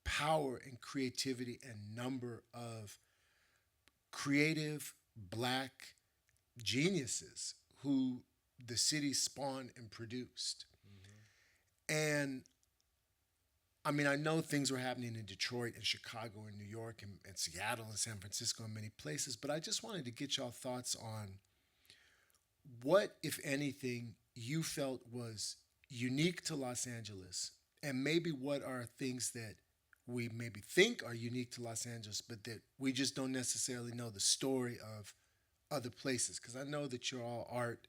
power and creativity and number of creative Black geniuses who the city spawned and produced. And I mean, I know things were happening in Detroit and Chicago and New York and Seattle and San Francisco and many places, but I just wanted to get y'all thoughts on what, if anything, you felt was unique to Los Angeles and maybe what are things that we maybe think are unique to Los Angeles, but that we just don't necessarily know the story of other places. Because I know that your all art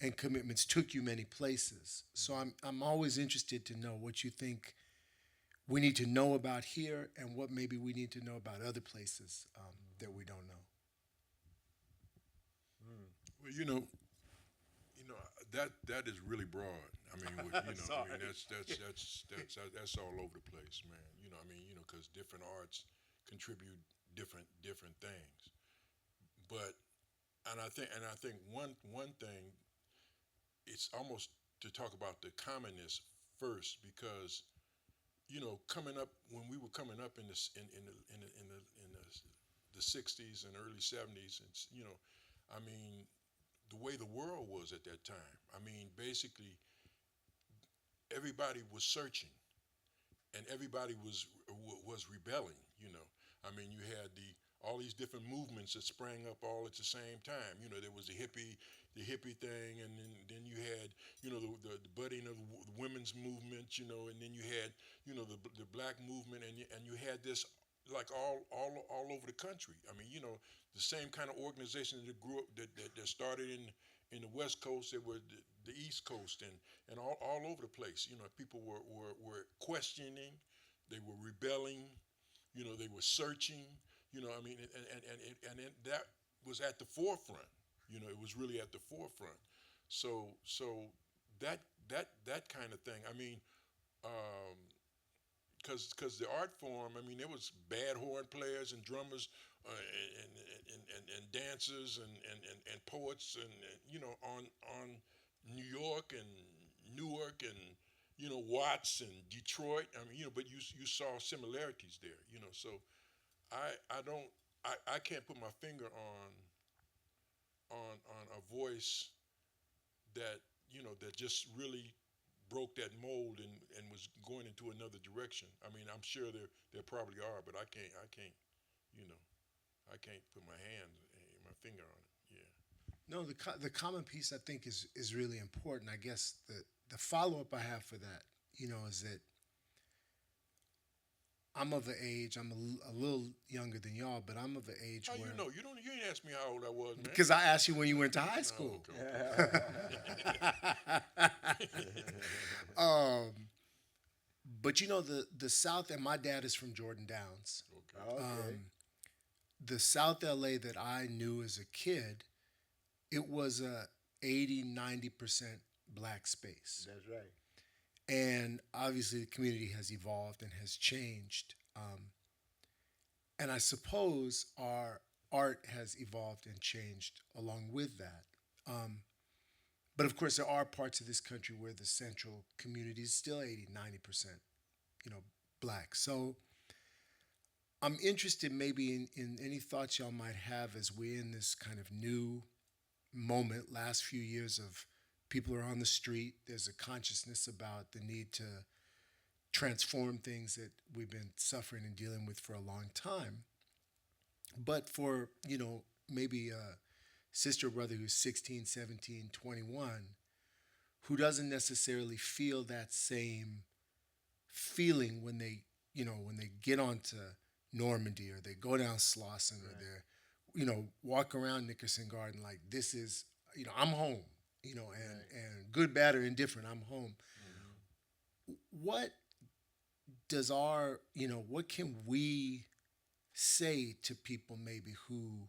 and commitments took you many places. So I'm always interested to know what you think we need to know about here, and what maybe we need to know about other places that we don't know. Well, that is really broad. I mean, that's all over the place, man. Because different arts contribute different things. But and I think one thing, it's almost to talk about the commonness first, because coming up, when we were coming up in the 60s and early 70s, and I mean, the way the world was at that time. I mean, basically, everybody was searching, and everybody was rebelling. I mean, you had all these different movements that sprang up all at the same time. There was the hippie thing, and then you had the budding of the women's movement. And then you had the black movement, and you had this like all over the country. I mean, the same kind of organizations that grew up that started in the West Coast, that were the East Coast, and all over the place. People were questioning, they were rebelling, they were searching. I mean, and that was at the forefront. It was really at the forefront. So that kind of thing. I mean, because the art form. I mean, there was bad horn players and drummers, and dancers and poets, and on New York and Newark and Watts and Detroit. I mean, but you saw similarities there. So I can't put my finger on a voice that that just really broke that mold and was going into another direction. I mean, I'm sure there probably are, but you know I can't put my finger on it. Yeah. No, the common piece I think is really important. I guess the follow up I have for that, is that I'm of an age. I'm a little younger than y'all, but I'm of an age How where you know? You didn't ask me how old I was, man. because I asked you when you went to high school. Okay. But the South, and my dad is from Jordan Downs. Okay. Okay. The South LA that I knew as a kid, it was a 80-90% black space. That's right. And obviously the community has evolved and has changed. And I suppose our art has evolved and changed along with that. But of course, there are parts of this country where the central community is still 80-90%, black. So I'm interested maybe in any thoughts y'all might have as we're in this kind of new moment, last few years of people are on the street. There's a consciousness about the need to transform things that we've been suffering and dealing with for a long time. But for, maybe a sister or brother who's 16, 17, 21, who doesn't necessarily feel that same feeling when they get onto Normandy, or they go down Slauson, or they're, walk around Nickerson Garden like this is, I'm home, and good, bad, or indifferent, I'm home. What does what can we say to people maybe who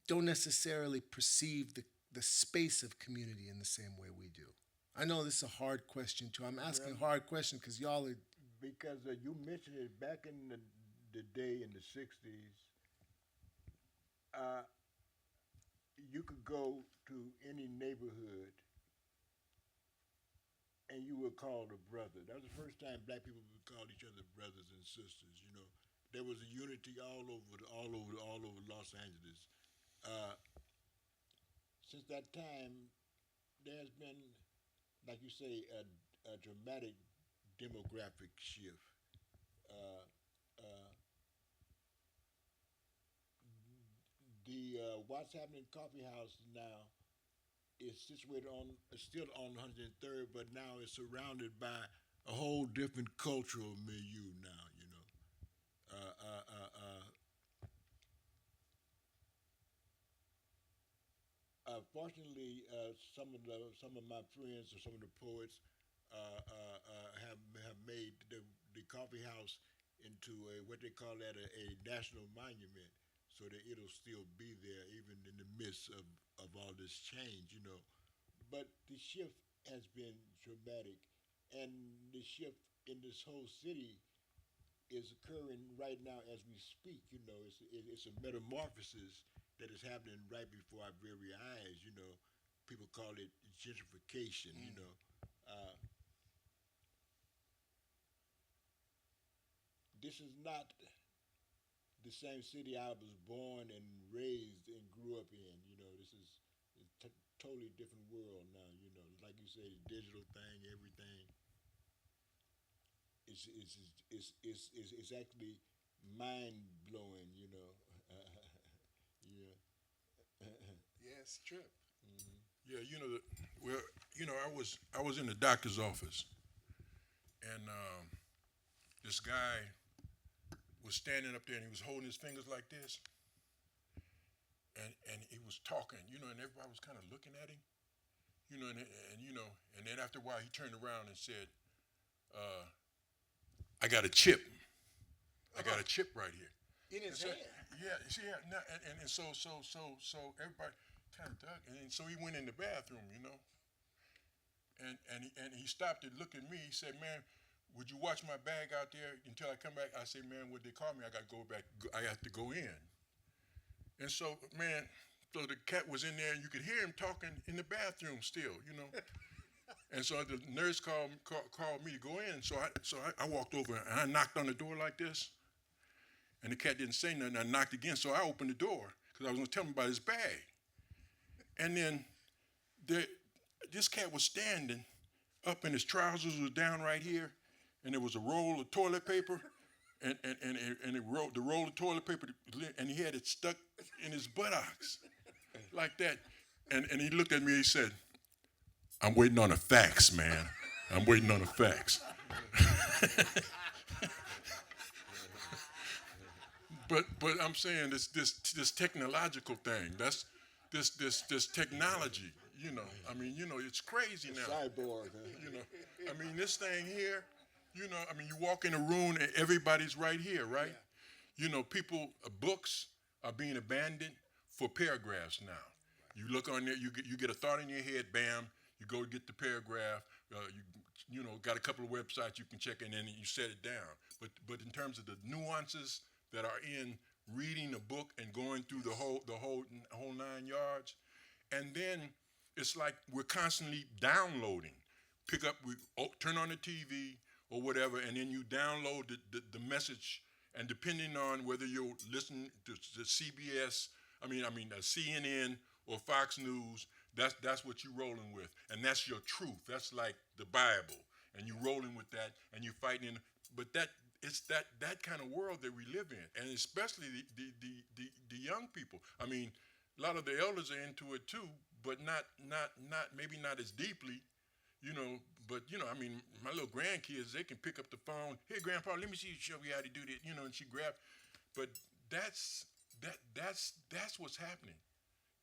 don't necessarily perceive the space of community in the same way we do? I know this is a hard question too. I'm asking hard questions because y'all are. Because you mentioned it back in the day in the 60s, you could go to any neighborhood and you were called a brother. That was the first time black people would call each other brothers and sisters. There was a unity all over Los Angeles. Since that time, there's been, like you say, a dramatic demographic shift. Uh, uh, the What's Happening Coffee House now is situated on still on 103rd, but now it's surrounded by a whole different cultural milieu now. You know, uh, uh, uh, uh, fortunately, some of my friends or some of the poets have made the coffee house into a what they call that a national monument, so that it'll still be there even in the midst of all this change. You know, but the shift has been dramatic, and the shift in this whole city is occurring right now as we speak. You know, it's a metamorphosis that is happening right before our very eyes. You know, people call it gentrification. You know, uh, this is not the same city I was born and raised and grew up in. You know, this is a totally different world now. You know, like you say, the digital thing, everything is actually mind blowing. You know, yeah. Yes, trip. Yeah, well, I was in the doctor's office, and this guy was standing up there, and he was holding his fingers like this, and he was talking, and everybody was kind of looking at him, and then after a while, he turned around and said, "I got a chip. I got a chip right here." In his hand. Yeah, see, yeah, no, and so everybody kind of dug, and so he went in the bathroom, and he stopped and looked at me. He said, "Man, would you watch my bag out there until I come back?" I said, "Man, what they call me? I got to go back. I have to go in." And so, man, so the cat was in there, and you could hear him talking in the bathroom still, And so the nurse called me to go in. So I walked over and I knocked on the door like this, and the cat didn't say nothing. I knocked again, so I opened the door because I was going to tell him about his bag. And then this cat was standing up, and his trousers was down right here, and there was a roll of toilet paper, and the roll of toilet paper, and he had it stuck in his buttocks like that. And he looked at me. He said, "I'm waiting on the facts, man. I'm waiting on the facts." But I'm saying this technological thing. That's this technology. I mean, it's crazy now. Cyborg. Huh? This thing here. You walk in a room and everybody's right here, right? People, books are being abandoned for paragraphs now. You look on there, you get a thought in your head, bam, you go get the paragraph. Got a couple of websites you can check, and then you set it down. But in terms of the nuances that are in reading a book and going through the whole 9 yards, and then it's like we're constantly downloading. Turn on the TV or whatever, and then you download the message. And depending on whether you're listening to CBS, CNN or Fox News, that's what you're rolling with, and that's your truth. That's like the Bible, and you're rolling with that, and you're fighting. But it's that kind of world that we live in, and especially the young people. A lot of the elders are into it too, but not maybe not as deeply. But my little grandkids, they can pick up the phone. "Here, Grandpa, let me show you how to do this." And she grabbed. But that's what's happening.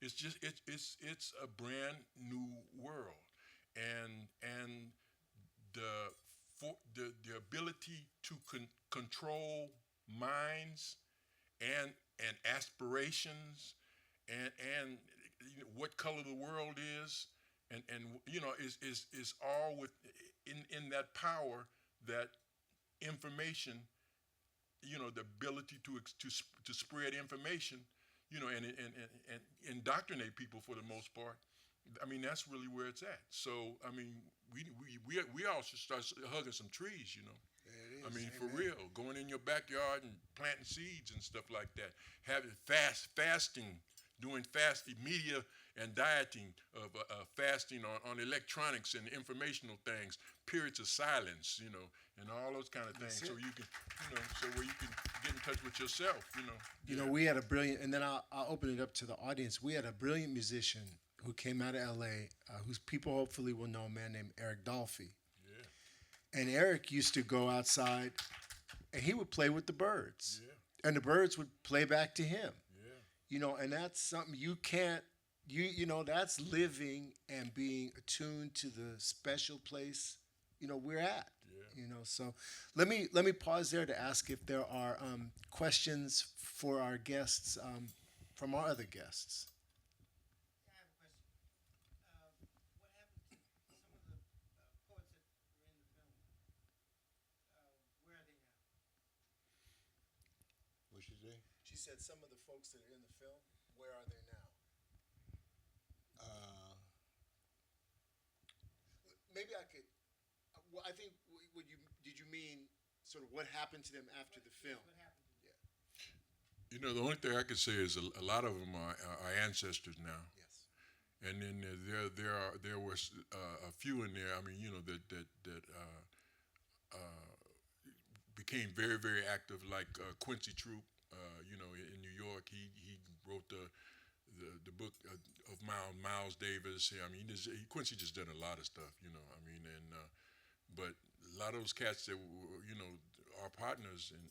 It's just it's a brand new world, and the ability to control minds and aspirations and what color the world is. And is all with in that power, that information, the ability to spread information, and indoctrinate people for the most part. That's really where it's at. So we all should start hugging some trees. It is. For real, going in your backyard and planting seeds and stuff like that. Having fasting, doing media and dieting of fasting on electronics and informational things, periods of silence, and all those kind of things. So you can, so where you can get in touch with yourself, We had a brilliant, and then I'll open it up to the audience. We had a brilliant musician who came out of L.A., whose people hopefully will know, a man named Eric Dolphy. Yeah. And Eric used to go outside, and he would play with the birds, Yeah. and the birds would play back to him. Yeah. You know, and that's something you can't. You know, that's living and being attuned to the special place. You know, we're at. Yeah. You know, so let me pause there to ask if there are questions for our guests from our other guests. I have a question. What happened to some of the poets that were in the film? Where are they now? What she say? She said some of the folks that are in the film, where are they now? Uh, Maybe I could. Well, I think did you mean sort of what happened to them after the film? What happened to them? You know, the only thing I could say is a lot of them are ancestors now. Yes. And then there was a few in there. I mean, you know, that became very, very active, like Quincy Troop. You know, in New York, he wrote the book of Miles Davis. I mean, Quincy just done a lot of stuff. You know, I mean, and but a lot of those cats that were, you know, are partners and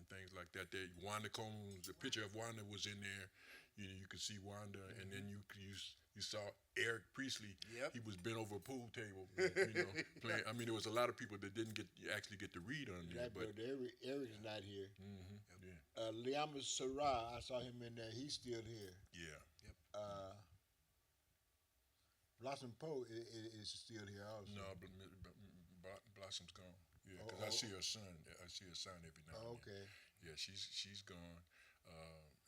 things like that. Wanda Combs, the picture of Wanda was in there. You know, you could see Wanda, and then you saw Eric Priestley. Yep. He was bent over a pool table, you know, playing. I mean, there was a lot of people that didn't actually get to read on there. that But brother Eric's not here. yeah, Liam Sarah, I saw him in there. He's still here. yeah, Blossom Poe is still here also. no, but Blossom's gone. Yeah, because I see her son. I see her son every now and then. Okay. Yeah, she's gone.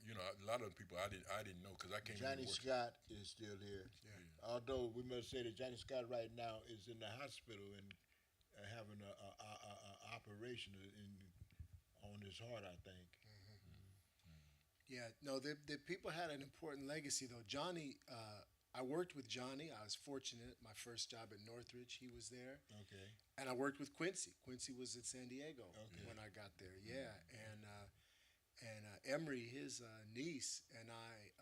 You know, a lot of people I didn't know because I came. Johnny Scott is still here. Yeah. Although we must say that Johnny Scott right now is in the hospital and having a operation on his heart, I think. Yeah, no, the people had an important legacy though. Johnny, I worked with Johnny. I was fortunate. My first job at Northridge, he was there, Okay. and I worked with Quincy. Quincy was at San Diego Okay. when I got there. Yeah, and Emery, his niece, and I,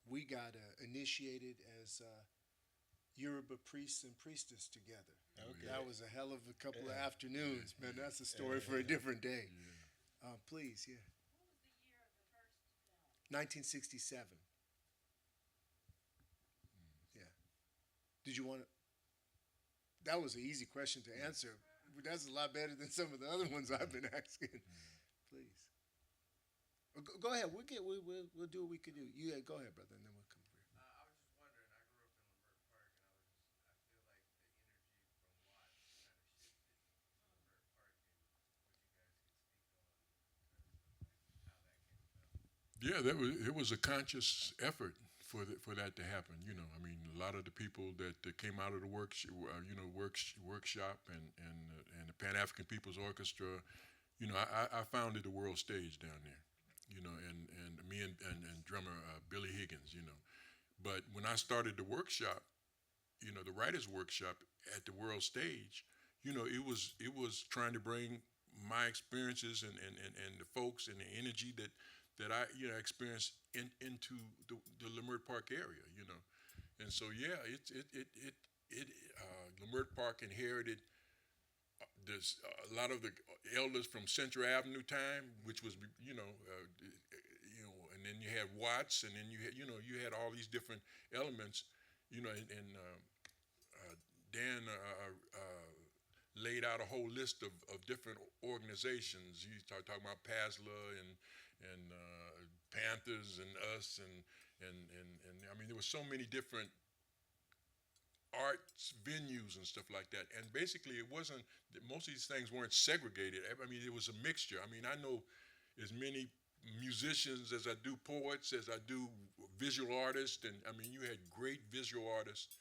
we got initiated as Yoruba priests and priestess together. Okay. That was a hell of a couple of afternoons, man. That's a story for a different day. Please, yeah. What was the year of the first 1967. film? Yeah. Did you want to? That was an easy question to answer. That's a lot better than some of the other ones I've been asking. Please. Go ahead. We'll do what we can do. Yeah, go ahead, brother, and then we'll come over here. I was just wondering. I grew up in Lambert Park, and I feel like the energy from Watts kind of shifted to Lambert Park, and what you guys could speak on in terms of like how that came about. Yeah, it was a conscious effort for that to happen. You know, I mean, a lot of the people that came out of the workshop and the Pan African People's Orchestra. You know, I founded the World Stage down there. You know, and me and drummer Billy Higgins. You know, but when I started the workshop, you know, the writers' workshop at the World Stage, you know, it was trying to bring my experiences and the folks and the energy that I, you know, experienced into the Leimert Park area, you know, and so yeah, Leimert Park inherited there's a lot of the elders from Central Avenue time, which was you know, and then you had Watts, and then you had all these different elements, you know, and Dan laid out a whole list of different organizations. You talking about PASLA and Panthers and us and I mean there were so many different arts venues and stuff like that. And basically it wasn't most of these things weren't segregated. I mean it was a mixture. I mean I know as many musicians as I do poets, as I do visual artists, and I mean you had great visual artists,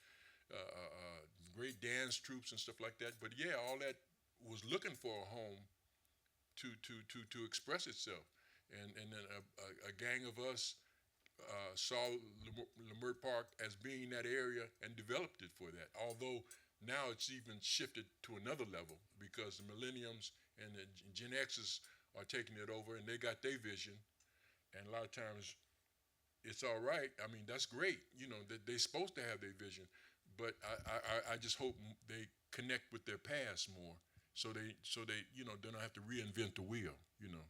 great dance troupes and stuff like that. But yeah, all that was looking for a home to express itself. And then a gang of us saw Leimert Park as being that area and developed it for that. Although now it's even shifted to another level because the millenniums and the Gen X's are taking it over and they got their vision. And a lot of times it's all right. I mean, that's great. You know, they're supposed to have their vision, but I just hope they connect with their past more, so they they don't have to reinvent the wheel. You know,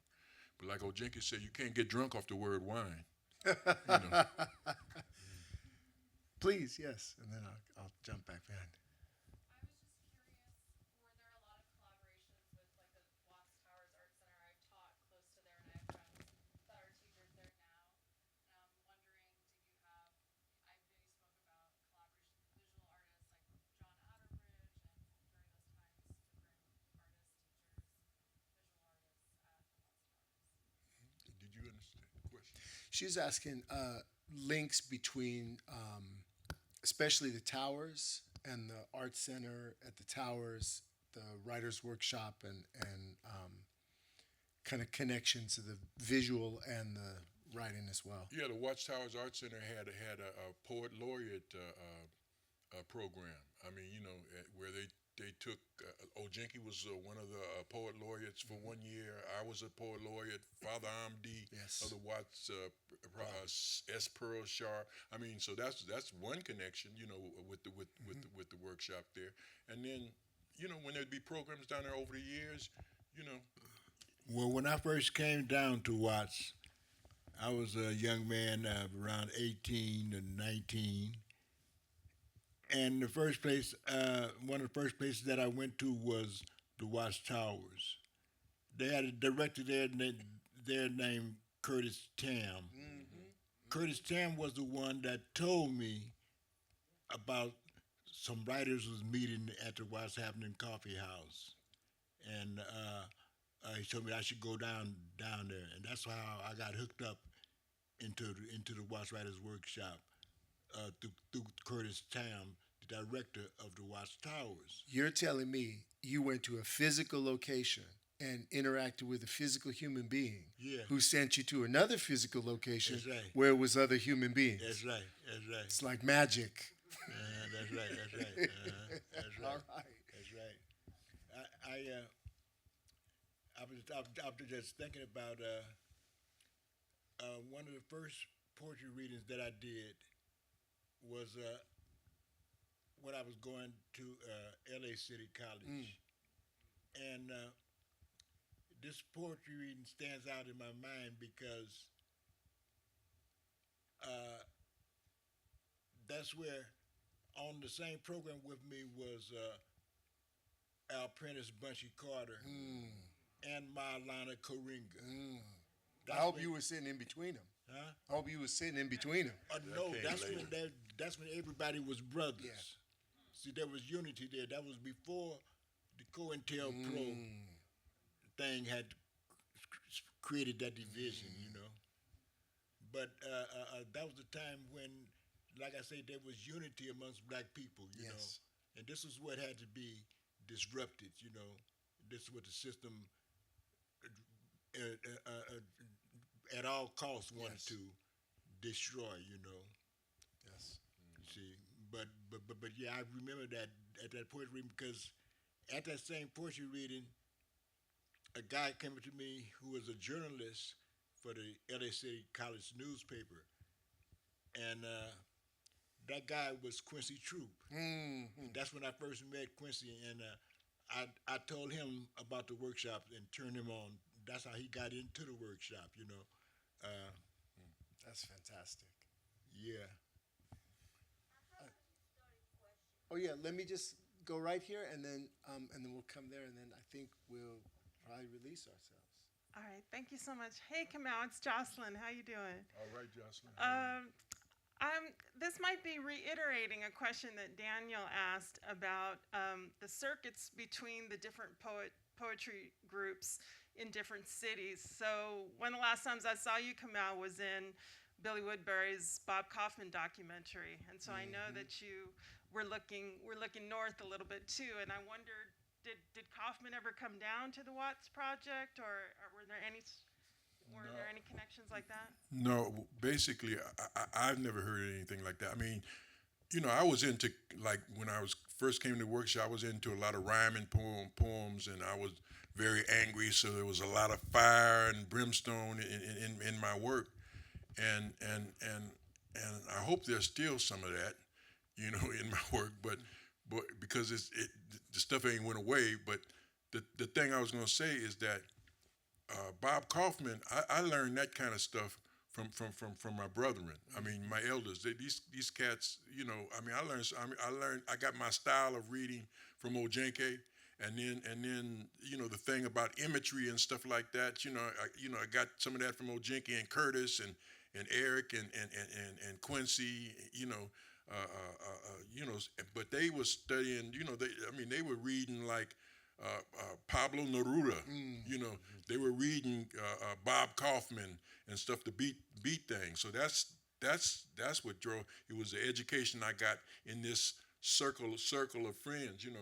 but like Ojenke said, you can't get drunk off the word wine. You know, Please, yes, and then I'll jump back behind. I was just curious, were there a lot of collaborations with like the Watts Towers Art Center? I've taught close to there and I have friends that are teachers there now. And I'm wondering, did you have, I know you spoke about collaboration with visual artists like John Atterbridge and during those times, different artists, teachers, visual artists at the Watts Towers. did you understand the question? She's asking links between, especially the towers and the art center at the towers, the writers' workshop, and kind of connections to the visual and the writing as well. Yeah, the Watchtowers Art Center had a poet laureate program. I mean, where they took Ojenke was one of the poet laureates for 1 year. I was a poet laureate. Father Amdi Yes. of the Watts S. Pearl Sharp. I mean, so that's one connection. With the workshop there, and then when there'd be programs down there over the years, Well, when I first came down to Watts, I was a young man around 18 to 19. And the first place, one of the first places that I went to was the Watts Towers. They had a director there named Curtis Tam. Curtis Tam was the one that told me about some writers was meeting at the Watts Happening Coffee House. And he told me I should go down there, and that's how I got hooked up into the Watts Writers Workshop through Curtis Tam, the director of the Watts Towers. You're telling me you went to a physical location and interacted with a physical human being Yeah. who sent you to another physical location That's right. where it was other human beings. That's right. It's like magic. That's right. That's right. All right. That's right. I was just thinking about one of the first poetry readings that I did was when I was going to LA City College, and this poetry reading stands out in my mind because that's where on the same program with me was Al Prentice, Bunchy Carter, and Marlana Karinga. I hope you were sitting in between them. Huh? I hope you were sitting in between them. No, came that's when everybody was brothers. Yeah. See, there was unity there. That was before the COINTELPRO thing had created that division, But that was the time when, like I say, there was unity amongst black people, you know. Yes. And this is what had to be disrupted, This is what the system at all costs wanted Yes. to destroy, Yes. See, but yeah, I remember that at that poetry reading because at that same poetry reading, a guy came up to me who was a journalist for the LA City College newspaper, and that guy was Quincy Troop. That's when I first met Quincy, and I told him about the workshop and turned him on. That's how he got into the workshop, That's fantastic. Yeah. Oh yeah, let me just go right here, and then we'll come there, and then I think we'll probably release ourselves. All right, thank you so much. Hey, Kamau, it's Jocelyn. How you doing? All right, Jocelyn. This might be reiterating a question that Daniel asked about the circuits between the different poetry groups in different cities. So one of the last times I saw you, Kamau, was in Billy Woodbury's Bob Kaufman documentary, and so I know that you were looking north a little bit too. And I wondered, did Kaufman ever come down to the Watts project, or were there any connections like that? No, basically, I've never heard anything like that. I mean, I was into, like, when I first came to the workshop, I was into a lot of rhyming poems, and I was very angry, so there was a lot of fire and brimstone in my work. and I hope there's still some of that, in my work. But because the stuff ain't went away. But the thing I was gonna say is that Bob Kaufman, I learned that kind of stuff from my brethren. I mean, my elders. These cats. I got my style of reading from Ojenke, and then the thing about imagery and stuff like that. I got some of that from Ojenke and Curtis and Eric and Quincy. But they was studying. They were reading like Pablo Neruda. They were reading Bob Kaufman and stuff to beat things. So that's what drove. It was the education I got in this circle of friends. And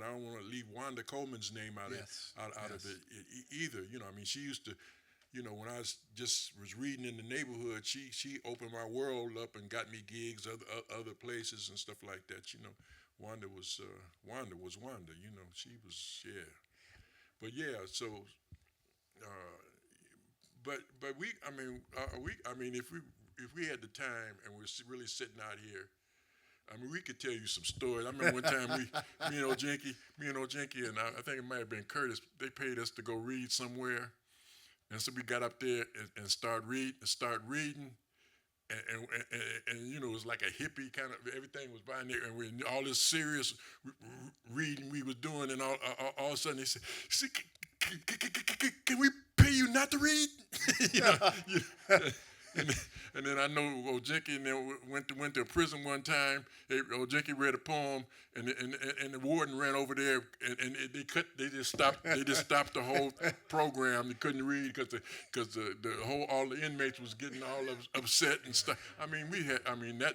I don't want to leave Wanda Coleman's name out Yes. of it either. She used to. When I was reading in the neighborhood, she opened my world up and got me gigs other places and stuff like that. Wanda was Wanda. She was But yeah, so but if we had the time and we're really sitting out here, we could tell you some stories. I remember one time me and Ojenke, and I think it might have been Curtis. They paid us to go read somewhere. And so we got up there and start reading, and it was like a hippie kind of, everything was behind there, and we all this serious reading we was doing, and all of a sudden they said, "See, can we pay you not to read?" And then I know Ojenke and then went to a prison one time. Ojenke read a poem, and the warden ran over there, and they just stopped the whole program. They couldn't read because all the inmates was getting all upset and stuff.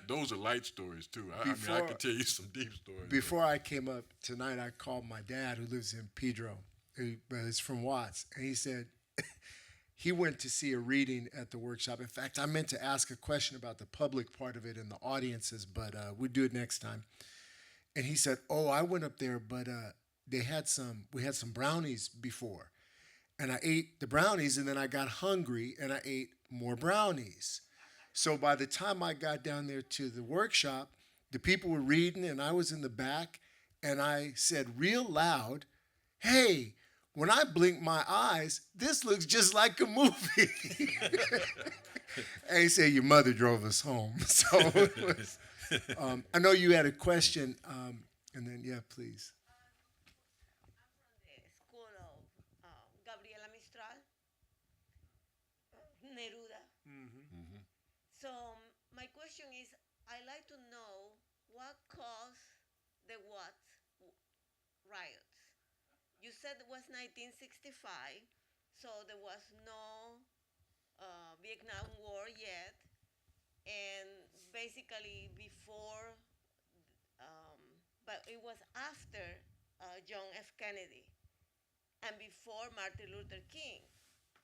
Those are light stories too. I could tell you some deep stories. Before I came up tonight, I called my dad, who lives in Pedro, who is from Watts, and he said he went to see a reading at the workshop. In fact, I meant to ask a question about the public part of it and the audiences, but we'll do it next time. And he said, "Oh, I went up there, but we had some brownies before, and I ate the brownies, and then I got hungry, and I ate more brownies. So by the time I got down there to the workshop, the people were reading, and I was in the back, and I said real loud, 'Hey, when I blink my eyes, this looks just like a movie.'" And he said, "Your mother drove us home." So it was, I know you had a question, and then, yeah, please. I'm from the school of Gabriela Mistral, Neruda. So my question is, I like to know what caused the riots. You said it was 1965, so there was no Vietnam War yet, and basically before, um, but it was after John F. Kennedy and before Martin Luther King.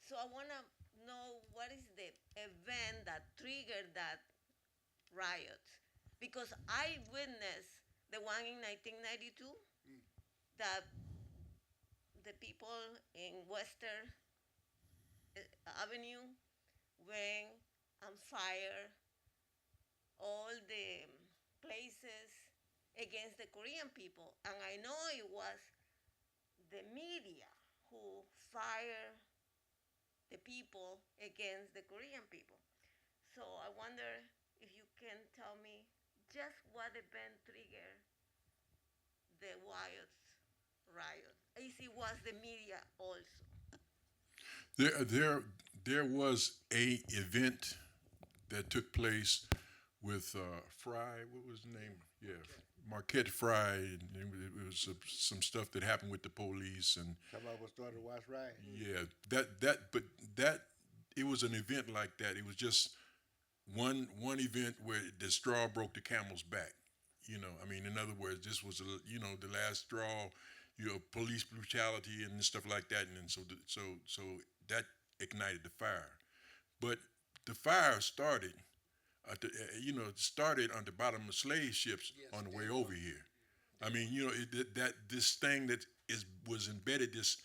So I want to know what is the event that triggered that riot, because I witnessed the one in 1992 that the people in Western Avenue went and fired all the places against the Korean people. And I know it was the media who fired the people against the Korean people. So I wonder if you can tell me just what event triggered the riot. If it was the media also. There was a event that took place with Fry. What was the name? Yeah, Marquette Fry. And it was some stuff that happened with the police, and Kamau was started to watch riot. yeah, it was an event like that. It was just one event where the straw broke the camel's back. In other words, this was the last straw. Police brutality and stuff like that, and then so that ignited the fire. But the fire started, started on the bottom of slave ships on the way over here. This thing that was embedded, this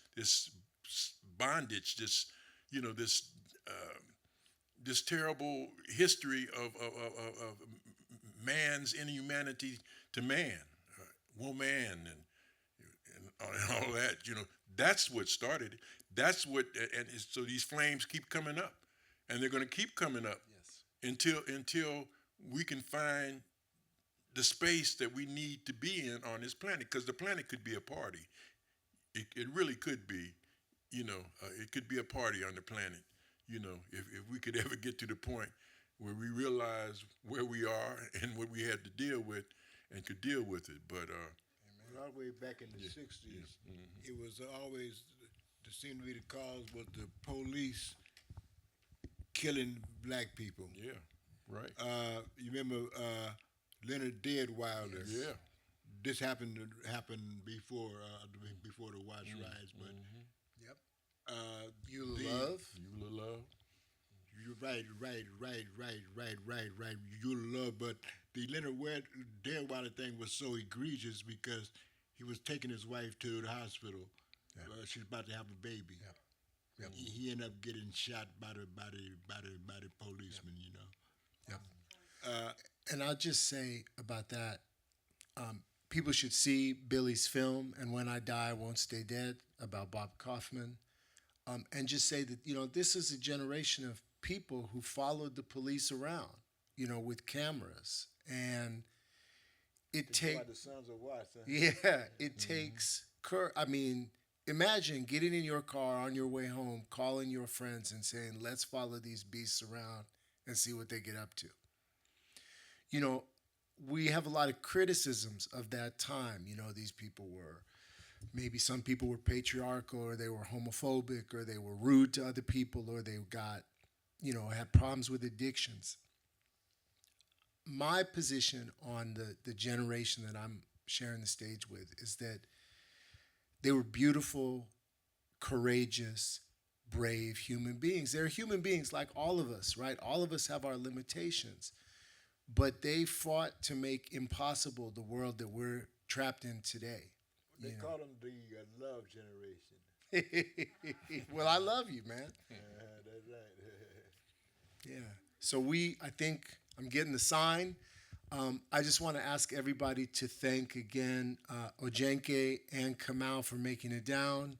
bondage, this this terrible history of man's inhumanity to man, woman, and all that. That's what started it. That's what, so these flames keep coming up, and they're going to keep coming up until we can find the space that we need to be in on this planet, because the planet could be a party. It really could be, it could be a party on the planet, if we could ever get to the point where we realize where we are and what we had to deal with and could deal with it. But all the way back in the 60s, it was always, seemed to be the cause was the police killing black people. yeah, right. You remember Leonard Deadwilder? Yeah. This happened before the Watts riots, but Yep. you Love. You love. You're right. You love, but the Leonard Deadwilder thing was so egregious because he was taking his wife to the hospital. Yeah. She's about to have a baby. Yeah. Yep. He ended up getting shot by the policeman. Yep. And I'll just say about that, people should see Billy's film, And When I Die, I Won't Stay Dead, about Bob Kaufman, and just say that, this is a generation of people who followed the police around, with cameras. And it takes... the Sons of Watts, huh? Yeah, it takes... imagine getting in your car on your way home, calling your friends and saying, let's follow these beasts around and see what they get up to. We have a lot of criticisms of that time. These people were, maybe some people were patriarchal, or they were homophobic, or they were rude to other people, or they got, had problems with addictions. My position on the generation that I'm sharing the stage with is that they were beautiful, courageous, brave human beings. They're human beings like all of us, right? All of us have our limitations. But they fought to make impossible the world that we're trapped in today. They call them the love generation. Well, I love you, man. That's right. Yeah. So I think I'm getting the sign. I just want to ask everybody to thank again Ojenke and Kamau for making it down.